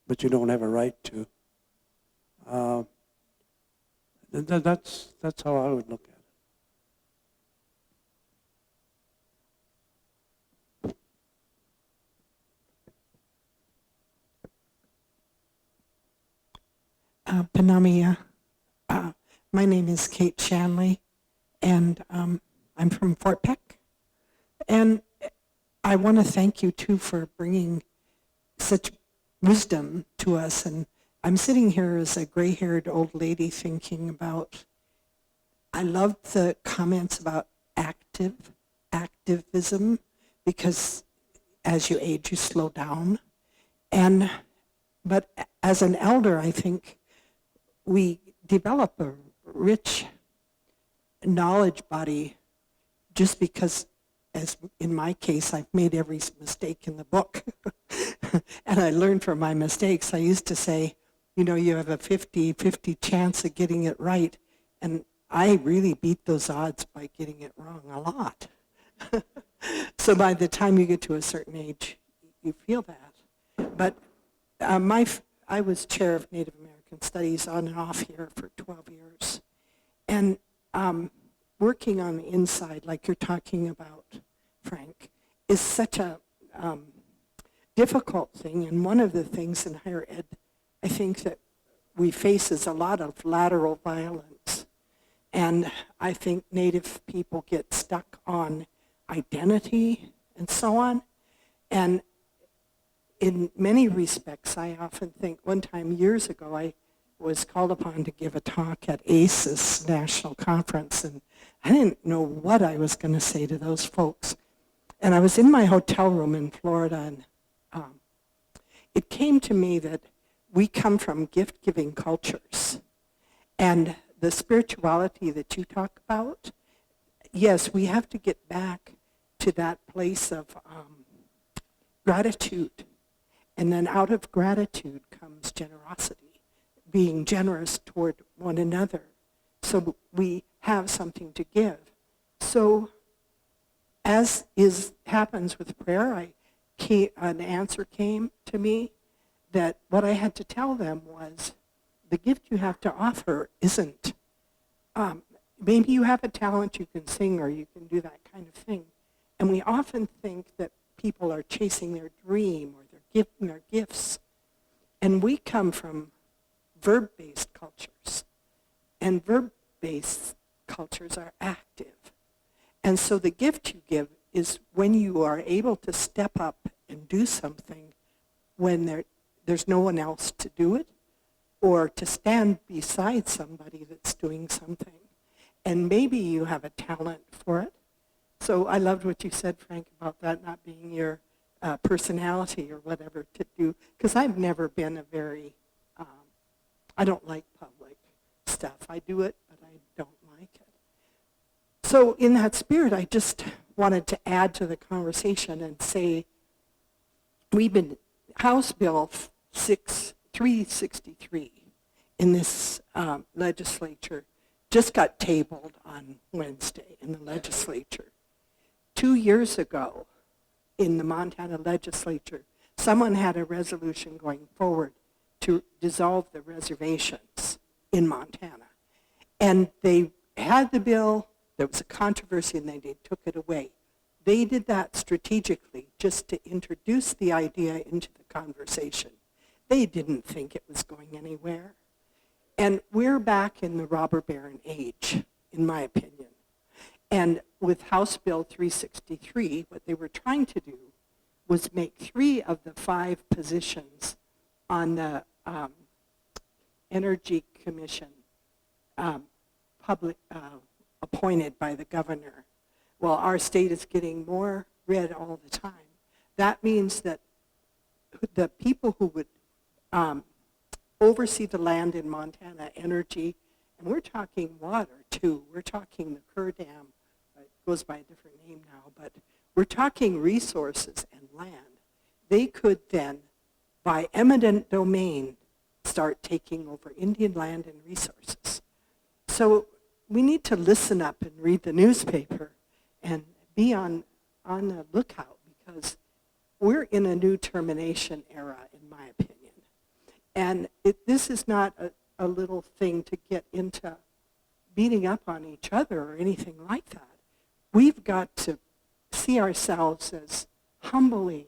but you don't have a right to. That's how I would look at it. Panamia. My name is Kate Shanley, and I'm from Fort Peck. And I want to thank you, too, for bringing such wisdom to us. And I'm sitting here as a gray-haired old lady thinking about, I loved the comments about activism, because as you age, you slow down. But as an elder, I think we develop a rich knowledge body just because, as in my case, I've made every mistake in the book. And I learned from my mistakes. I used to say, you have a 50-50 chance of getting it right. And I really beat those odds by getting it wrong a lot. So by the time you get to a certain age, you feel that. But I was chair of Native American Studies on and off here for 12 years. And working on the inside, like you're talking about, Frank, is such a difficult thing. And one of the things in higher ed, I think that we face is a lot of lateral violence. And I think Native people get stuck on identity and so on. And in many respects, I often think, one time years ago, I was called upon to give a talk at ACES National Conference, and I didn't know what I was going to say to those folks. And I was in my hotel room in Florida, and it came to me that we come from gift-giving cultures. And the spirituality that you talk about, yes, we have to get back to that place of gratitude. And then out of gratitude comes generosity, being generous toward one another. So we have something to give. So as happens with prayer, an answer came to me that what I had to tell them was the gift you have to offer isn't, maybe you have a talent, you can sing or you can do that kind of thing. And we often think that people are chasing their dream or they're giving their gifts. And we come from verb-based cultures. And verb-based cultures are active. And so the gift you give is when you are able to step up and do something when there's no one else to do it, or to stand beside somebody that's doing something. And maybe you have a talent for it. So I loved what you said, Frank, about that not being your personality or whatever to do, because I've never been a very, I don't like public stuff. I do it, but I don't like it. So in that spirit, I just wanted to add to the conversation and say, we've been, House Bill 363 in this legislature just got tabled on Wednesday in the legislature. 2 years ago in the Montana legislature, someone had a resolution going forward to dissolve the reservations in Montana. And they had the bill, there was a controversy, and they took it away. They did that strategically just to introduce the idea into the conversation. They didn't think it was going anywhere. And we're back in the robber baron age, in my opinion. And with House Bill 363, what they were trying to do was make 3 of the 5 positions on the Energy Commission appointed by the governor. Well, our state is getting more red all the time. That means that the people who would oversee the land in Montana, energy, and we're talking water too. We're talking the Kerr Dam. It goes by a different name now, but we're talking resources and land. They could then, by eminent domain, start taking over Indian land and resources. So we need to listen up and read the newspaper and be on the lookout, because we're in a new termination era, in my opinion. And this is not a little thing to get into beating up on each other or anything like that. We've got to see ourselves as humbly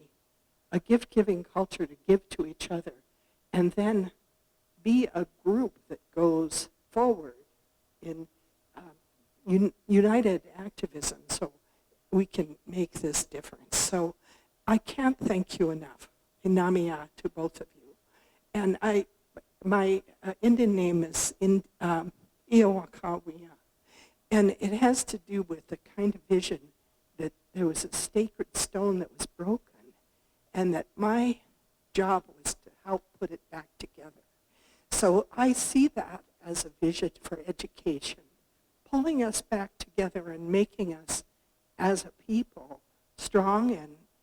a gift-giving culture to give to each other, and then be a group that goes forward in united activism so we can make this difference. So I can't thank you enough. Inamia to both of you. And my Indian name is Iowakawia, and it has to do with the kind of vision that there was a sacred stone that was broken, and that my job was to help put it back together. So I see that as a vision for education, pulling us back together and making us as a people strong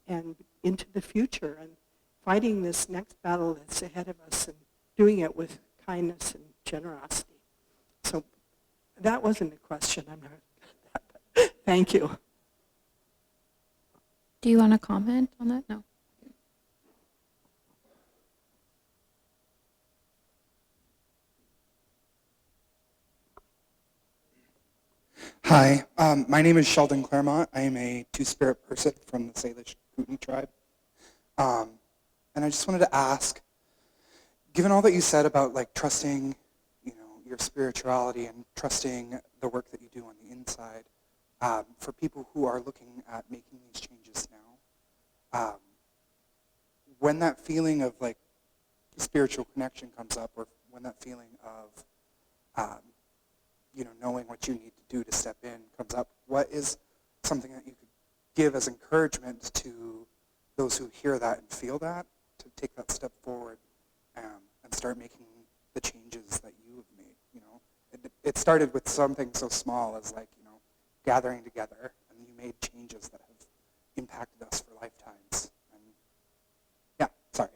and into the future, and fighting this next battle that's ahead of us, and doing it with kindness and generosity. So that wasn't a question. I'm not. Thank you. Do you want to comment on that? No. Hi, my name is Sheldon Claremont. I am a Two-Spirit person from the Salish Kootenai tribe. And I just wanted to ask, given all that you said about like trusting, your spirituality and trusting the work that you do on the inside, for people who are looking at making these changes now, when that feeling of like spiritual connection comes up, or when that feeling of knowing what you need to do to step in comes up, what is something that you could give as encouragement to those who hear that and feel that, to take that step forward and start making the changes that you have made? It started with something so small as gathering together, and you made changes that have impacted us for lifetimes. And yeah, sorry.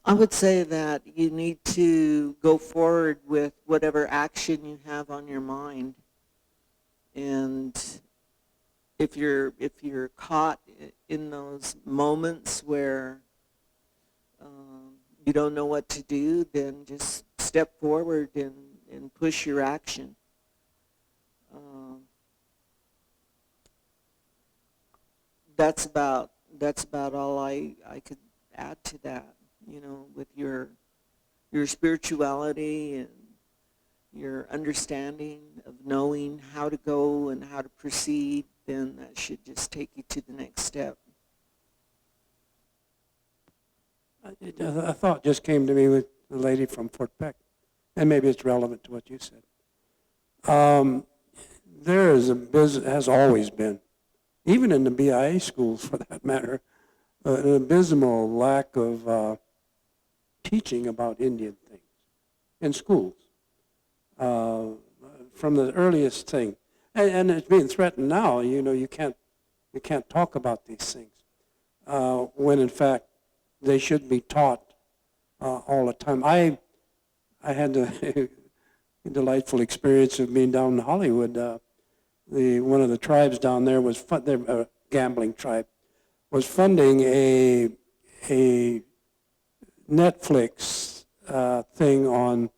I would say that you need to go forward with whatever action you have on your mind. And if you're caught in those moments where you don't know what to do, then just step forward and push your action. That's about all I could add to that. You know, with your spirituality and your understanding of knowing how to go and how to proceed, then that should just take you to the next step. A thought just came to me with the lady from Fort Peck, and maybe it's relevant to what you said. There is has always been, even in the BIA schools for that matter, an abysmal lack of teaching about Indian things in schools from the earliest thing, and it's being threatened now. You know, you can't talk about these things when in fact they should be taught all the time. I had the delightful experience of being down in Hollywood. One of the tribes down there was a gambling tribe, was funding a Netflix thing on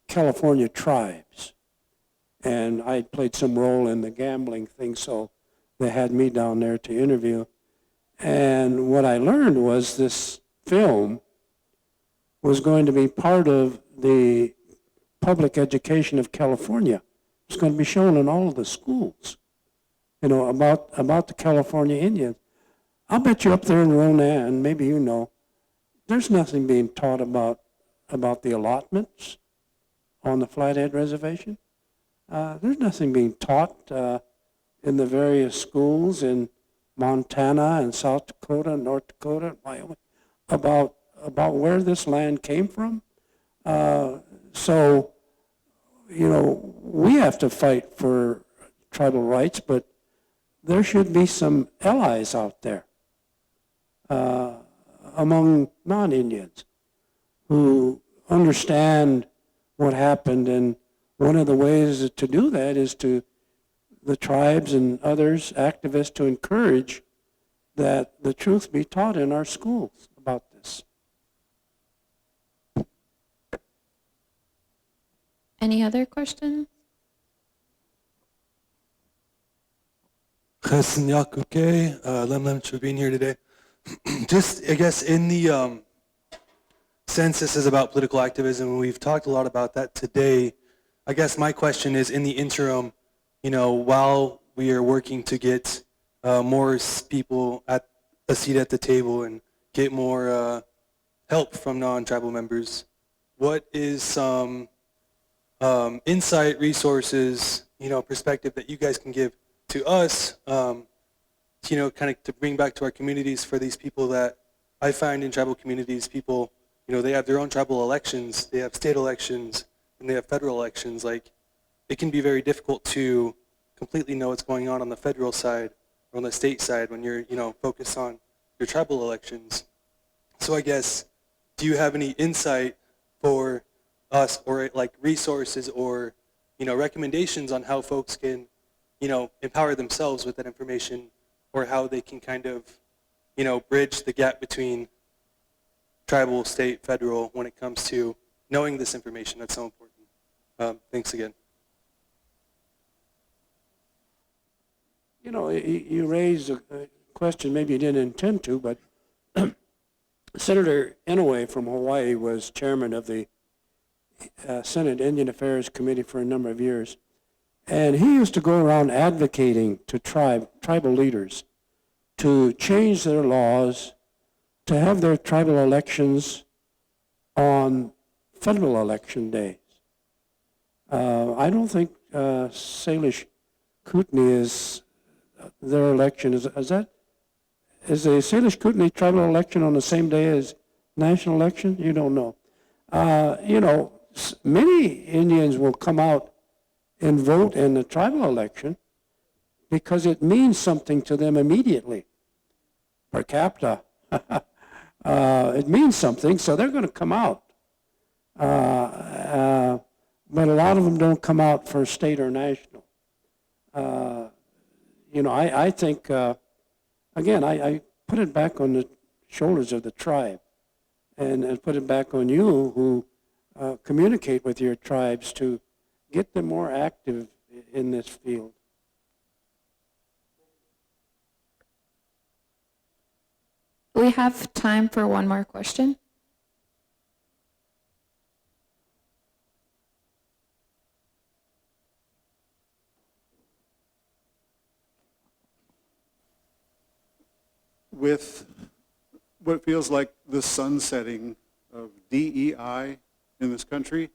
California tribes, and I played some role in the gambling thing, so they had me down there to interview. And what I learned was this film was going to be part of the public education of California. It's going to be shown in all of the schools, you know, about the California Indians. I'll bet you up there in Ronan, maybe you know, there's nothing being taught about the allotments on the Flathead Reservation. There's nothing being taught in the various schools in Montana and South Dakota and North Dakota and Wyoming about where this land came from. So, you know, we have to fight for tribal rights, but there should be some allies out there among non-Indians who understand what happened, and one of the ways to do that is to the tribes and others, activists, to encourage that the truth be taught in our schools about this. Any other questions? Chesson Yakuke, Lem for being here today. Just, I guess, in the census is about political activism, and we've talked a lot about that today. I guess my question is, in the interim, you know, while we are working to get more people at a seat at the table and get more help from non-tribal members, what is some insight, resources, you know, perspective that you guys can give to us, you know, kind of to bring back to our communities for these people that I find in tribal communities, people, you know, they have their own tribal elections, they have state elections, and they have federal elections. Like, it can be very difficult to completely know what's going on the federal side or on the state side when you're, you know, focused on your tribal elections. So I guess, do you have any insight for us, or like resources or, you know, recommendations on how folks can, you know, empower themselves with that information, or how they can kind of, you know, bridge the gap between tribal, state, federal when it comes to knowing this information that's so important? Thanks again. You know, you raise a question maybe you didn't intend to, but Senator Inouye from Hawaii was chairman of the Senate Indian Affairs Committee for a number of years. And he used to go around advocating to tribal leaders to change their laws, to have their tribal elections on federal election days. I don't think Salish Kootenai is, their election, is the Salish Kootenai tribal election on the same day as national election? You don't know. You know, many Indians will come out and vote in the tribal election because it means something to them immediately. Per capita, it means something, so they're going to come out. But a lot of them don't come out for state or national. I think, again, I put it back on the shoulders of the tribe and put it back on you who communicate with your tribes to get them more active in this field. We have time for one more question. With what feels like the sunsetting of DEI in this country,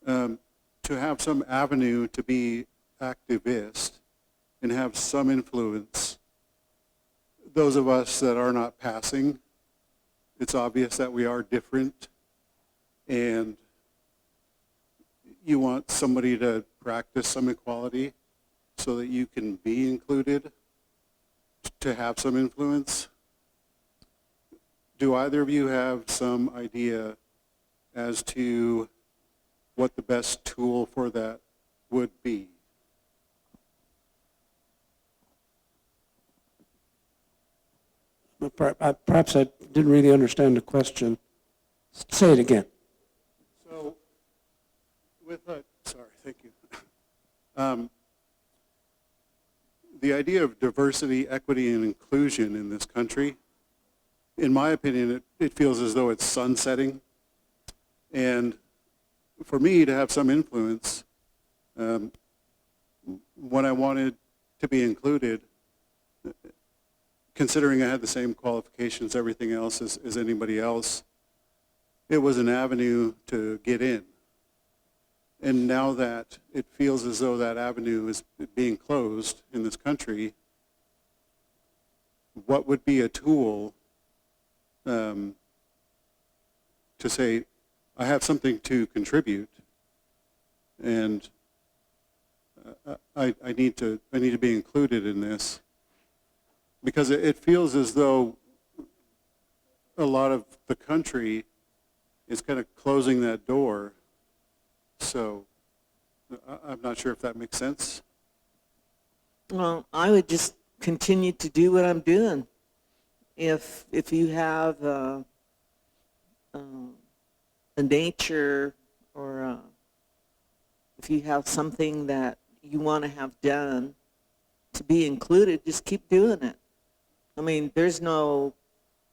to have some avenue to be activist and have some influence, those of us that are not passing, it's obvious that we are different, and you want somebody to practice some equality so that you can be included, to have some influence. Do either of you have some idea as to what the best tool for that would be? Perhaps I didn't really understand the question. Say it again. So, sorry, thank you. The idea of diversity, equity, and inclusion in this country, in my opinion, it feels as though it's sunsetting. And for me to have some influence, when I wanted to be included, considering I had the same qualifications, everything else as anybody else, it was an avenue to get in. And now that it feels as though that avenue is being closed in this country, what would be a tool to say, I have something to contribute, and I need to be included in this? Because it feels as though a lot of the country is kind of closing that door. So I'm not sure if that makes sense. Well, I would just continue to do what I'm doing. If you have a nature or if you have something that you want to have done to be included, just keep doing it. I mean, there's no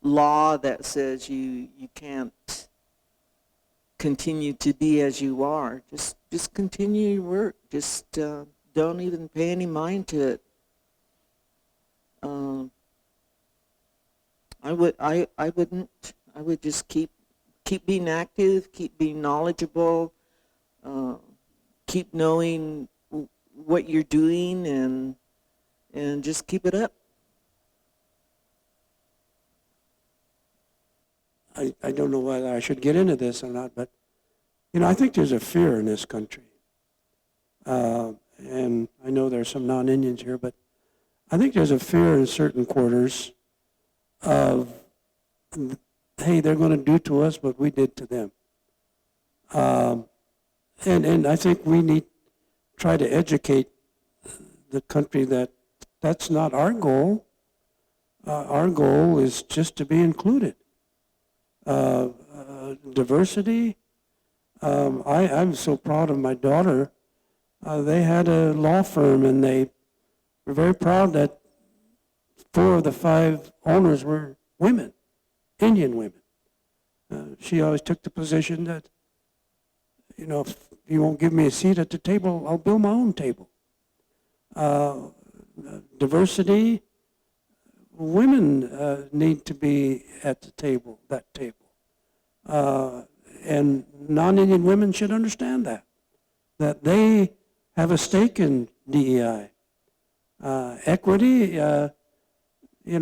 law that says you can't continue to be as you are. Just continue your work. Just don't even pay any mind to it. I wouldn't. I would just keep being active, keep being knowledgeable, keep knowing what you're doing, and just keep it up. I don't know whether I should get into this or not, but, I think there's a fear in this country. And I know there's some non-Indians here, but I think there's a fear in certain quarters of, hey, they're going to do to us what we did to them. And I think we need to try to educate the country that that's not our goal. Our goal is just to be included. Diversity. I'm so proud of my daughter. They had a law firm, and they were very proud that 4 of the 5 owners were women, Indian women. She always took the position that, if you won't give me a seat at the table, I'll build my own table. Diversity. Women need to be at the table, that table. And non-Indian women should understand that they have a stake in DEI. Equity, you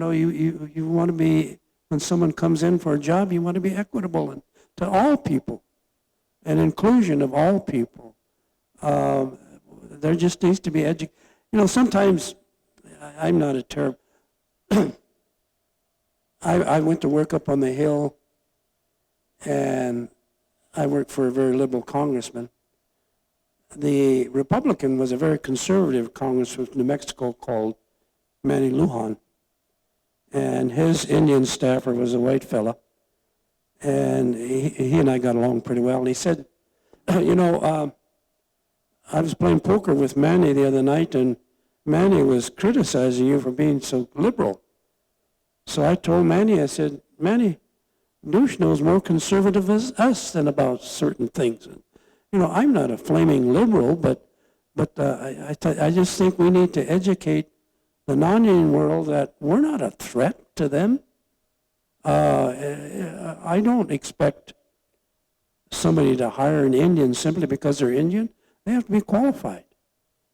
want to be, when someone comes in for a job, you want to be equitable to all people, and inclusion of all people. There just needs to be sometimes I'm not a terrible, I went to work up on the Hill, and I worked for a very liberal congressman. The Republican was a very conservative congressman from New Mexico called Manny Lujan, and his Indian staffer was a white fella, and he and I got along pretty well. And he said, you know, I was playing poker with Manny the other night, and Manny was criticizing you for being so liberal. So I told Manny, I said, Manny, Ducheneaux is more conservative as us than about certain things. You know, I'm not a flaming liberal, but I just think we need to educate the non-Indian world that we're not a threat to them. I don't expect somebody to hire an Indian simply because they're Indian. They have to be qualified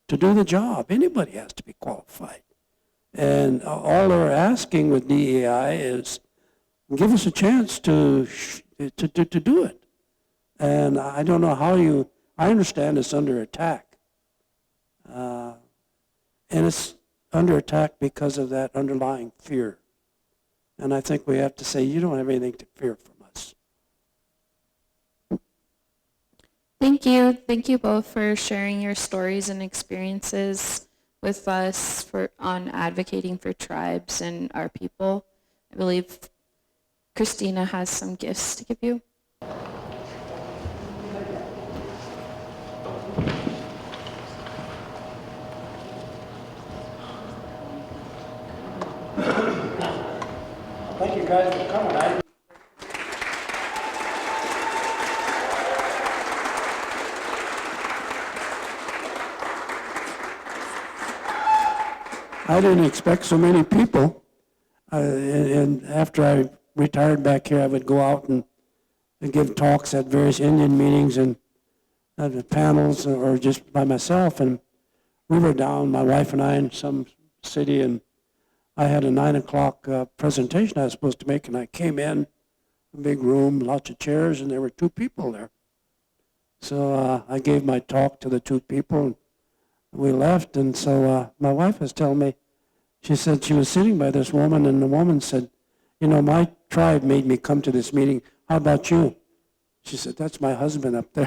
to do the job. Anybody has to be qualified. And all they're asking with DEI is give us a chance to do it. And I don't know how I understand it's under attack. And it's under attack because of that underlying fear. And I think we have to say, you don't have anything to fear from us. Thank you. Thank you both for sharing your stories and experiences with us on advocating for tribes and our people. I believe Christina has some gifts to give you. Thank you guys for coming. I didn't expect so many people. And after I retired back here, I would go out and give talks at various Indian meetings and at panels or just by myself. And we were down, my wife and I, in some city, and I had a 9 o'clock presentation I was supposed to make, and I came in, a big room, lots of chairs, and there were 2 people there. So I gave my talk to the 2 people, and we left, and so my wife was telling me, she said she was sitting by this woman, and the woman said, you know, my tribe made me come to this meeting. How about you? She said, that's my husband up there.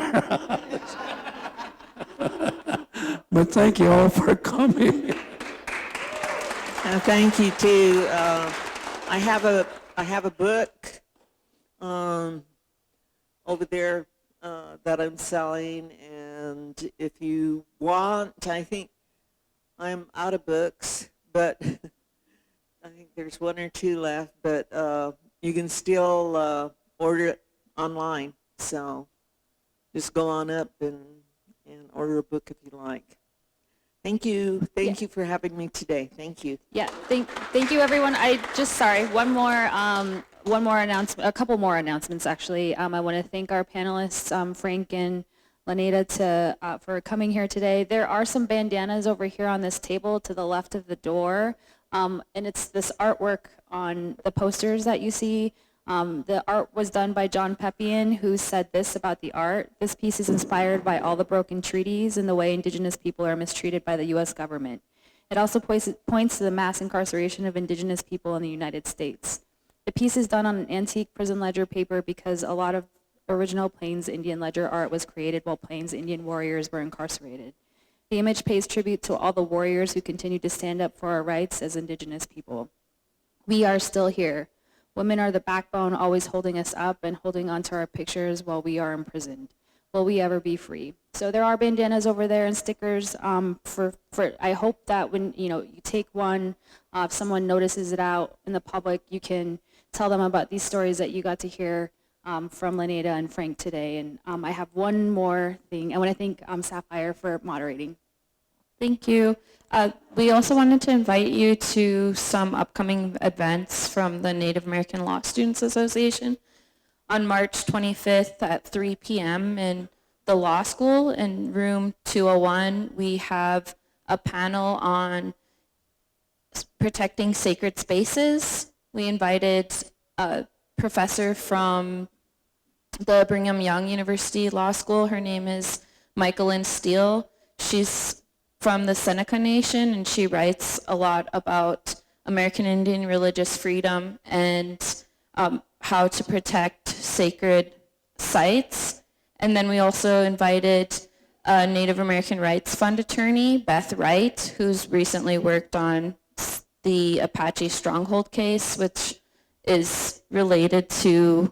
But thank you all for coming. Thank you too. I have a book over there that I'm selling, and if you want, I think I'm out of books, but I think there's 1 or 2 left. But you can still order it online. So just go on up and order a book if you like. Thank you. Thank you for having me today. Thank you. Yeah, thank you, everyone. One more announcement, a couple more announcements, actually. I want to thank our panelists, Frank and LaNada, for coming here today. There are some bandanas over here on this table to the left of the door, and it's this artwork on the posters that you see. The art was done by John Peppian, who said this about the art. This piece is inspired by all the broken treaties and the way Indigenous people are mistreated by the U.S. government. It also points to the mass incarceration of Indigenous people in the United States. The piece is done on an antique prison ledger paper because a lot of original Plains Indian ledger art was created while Plains Indian warriors were incarcerated. The image pays tribute to all the warriors who continue to stand up for our rights as Indigenous people. We are still here. Women are the backbone, always holding us up and holding onto our pictures while we are imprisoned. Will we ever be free? So there are bandanas over there and stickers. I hope that when you take one, if someone notices it out in the public, you can tell them about these stories that you got to hear from LaNada and Frank today. And I have one more thing. I want to thank Sapphire for moderating. Thank you. We also wanted to invite you to some upcoming events from the Native American Law Students Association. On March 25th at 3 p.m. in the law school in room 201, we have a panel on protecting sacred spaces. We invited a professor from the Brigham Young University Law School. Her name is Michaelyn Steele. She's from the Seneca Nation, and she writes a lot about American Indian religious freedom and how to protect sacred sites. And then we also invited a Native American Rights Fund attorney, Beth Wright, who's recently worked on the Apache stronghold case, which is related to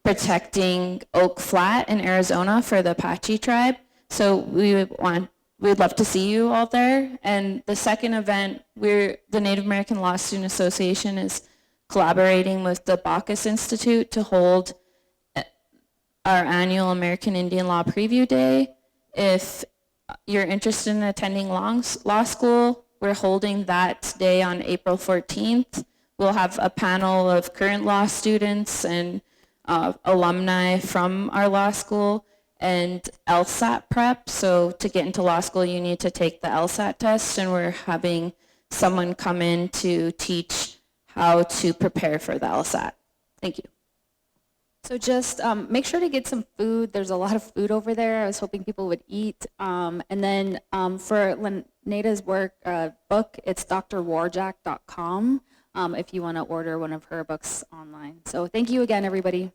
protecting Oak Flat in Arizona for the Apache tribe. So we'd love to see you all there. And the second event, the Native American Law Student Association is collaborating with the Bacchus Institute to hold our annual American Indian Law Preview Day. If you're interested in attending law school, we're holding that day on April 14th. We'll have a panel of current law students and alumni from our law school and LSAT prep. So to get into law school, you need to take the LSAT test, and we're having someone come in to teach how to prepare for the LSAT. Thank you. So just make sure to get some food. There's a lot of food over there. I was hoping people would eat. And then for LaNada's book, it's drwarjack.com if you want to order one of her books online. So thank you again, everybody.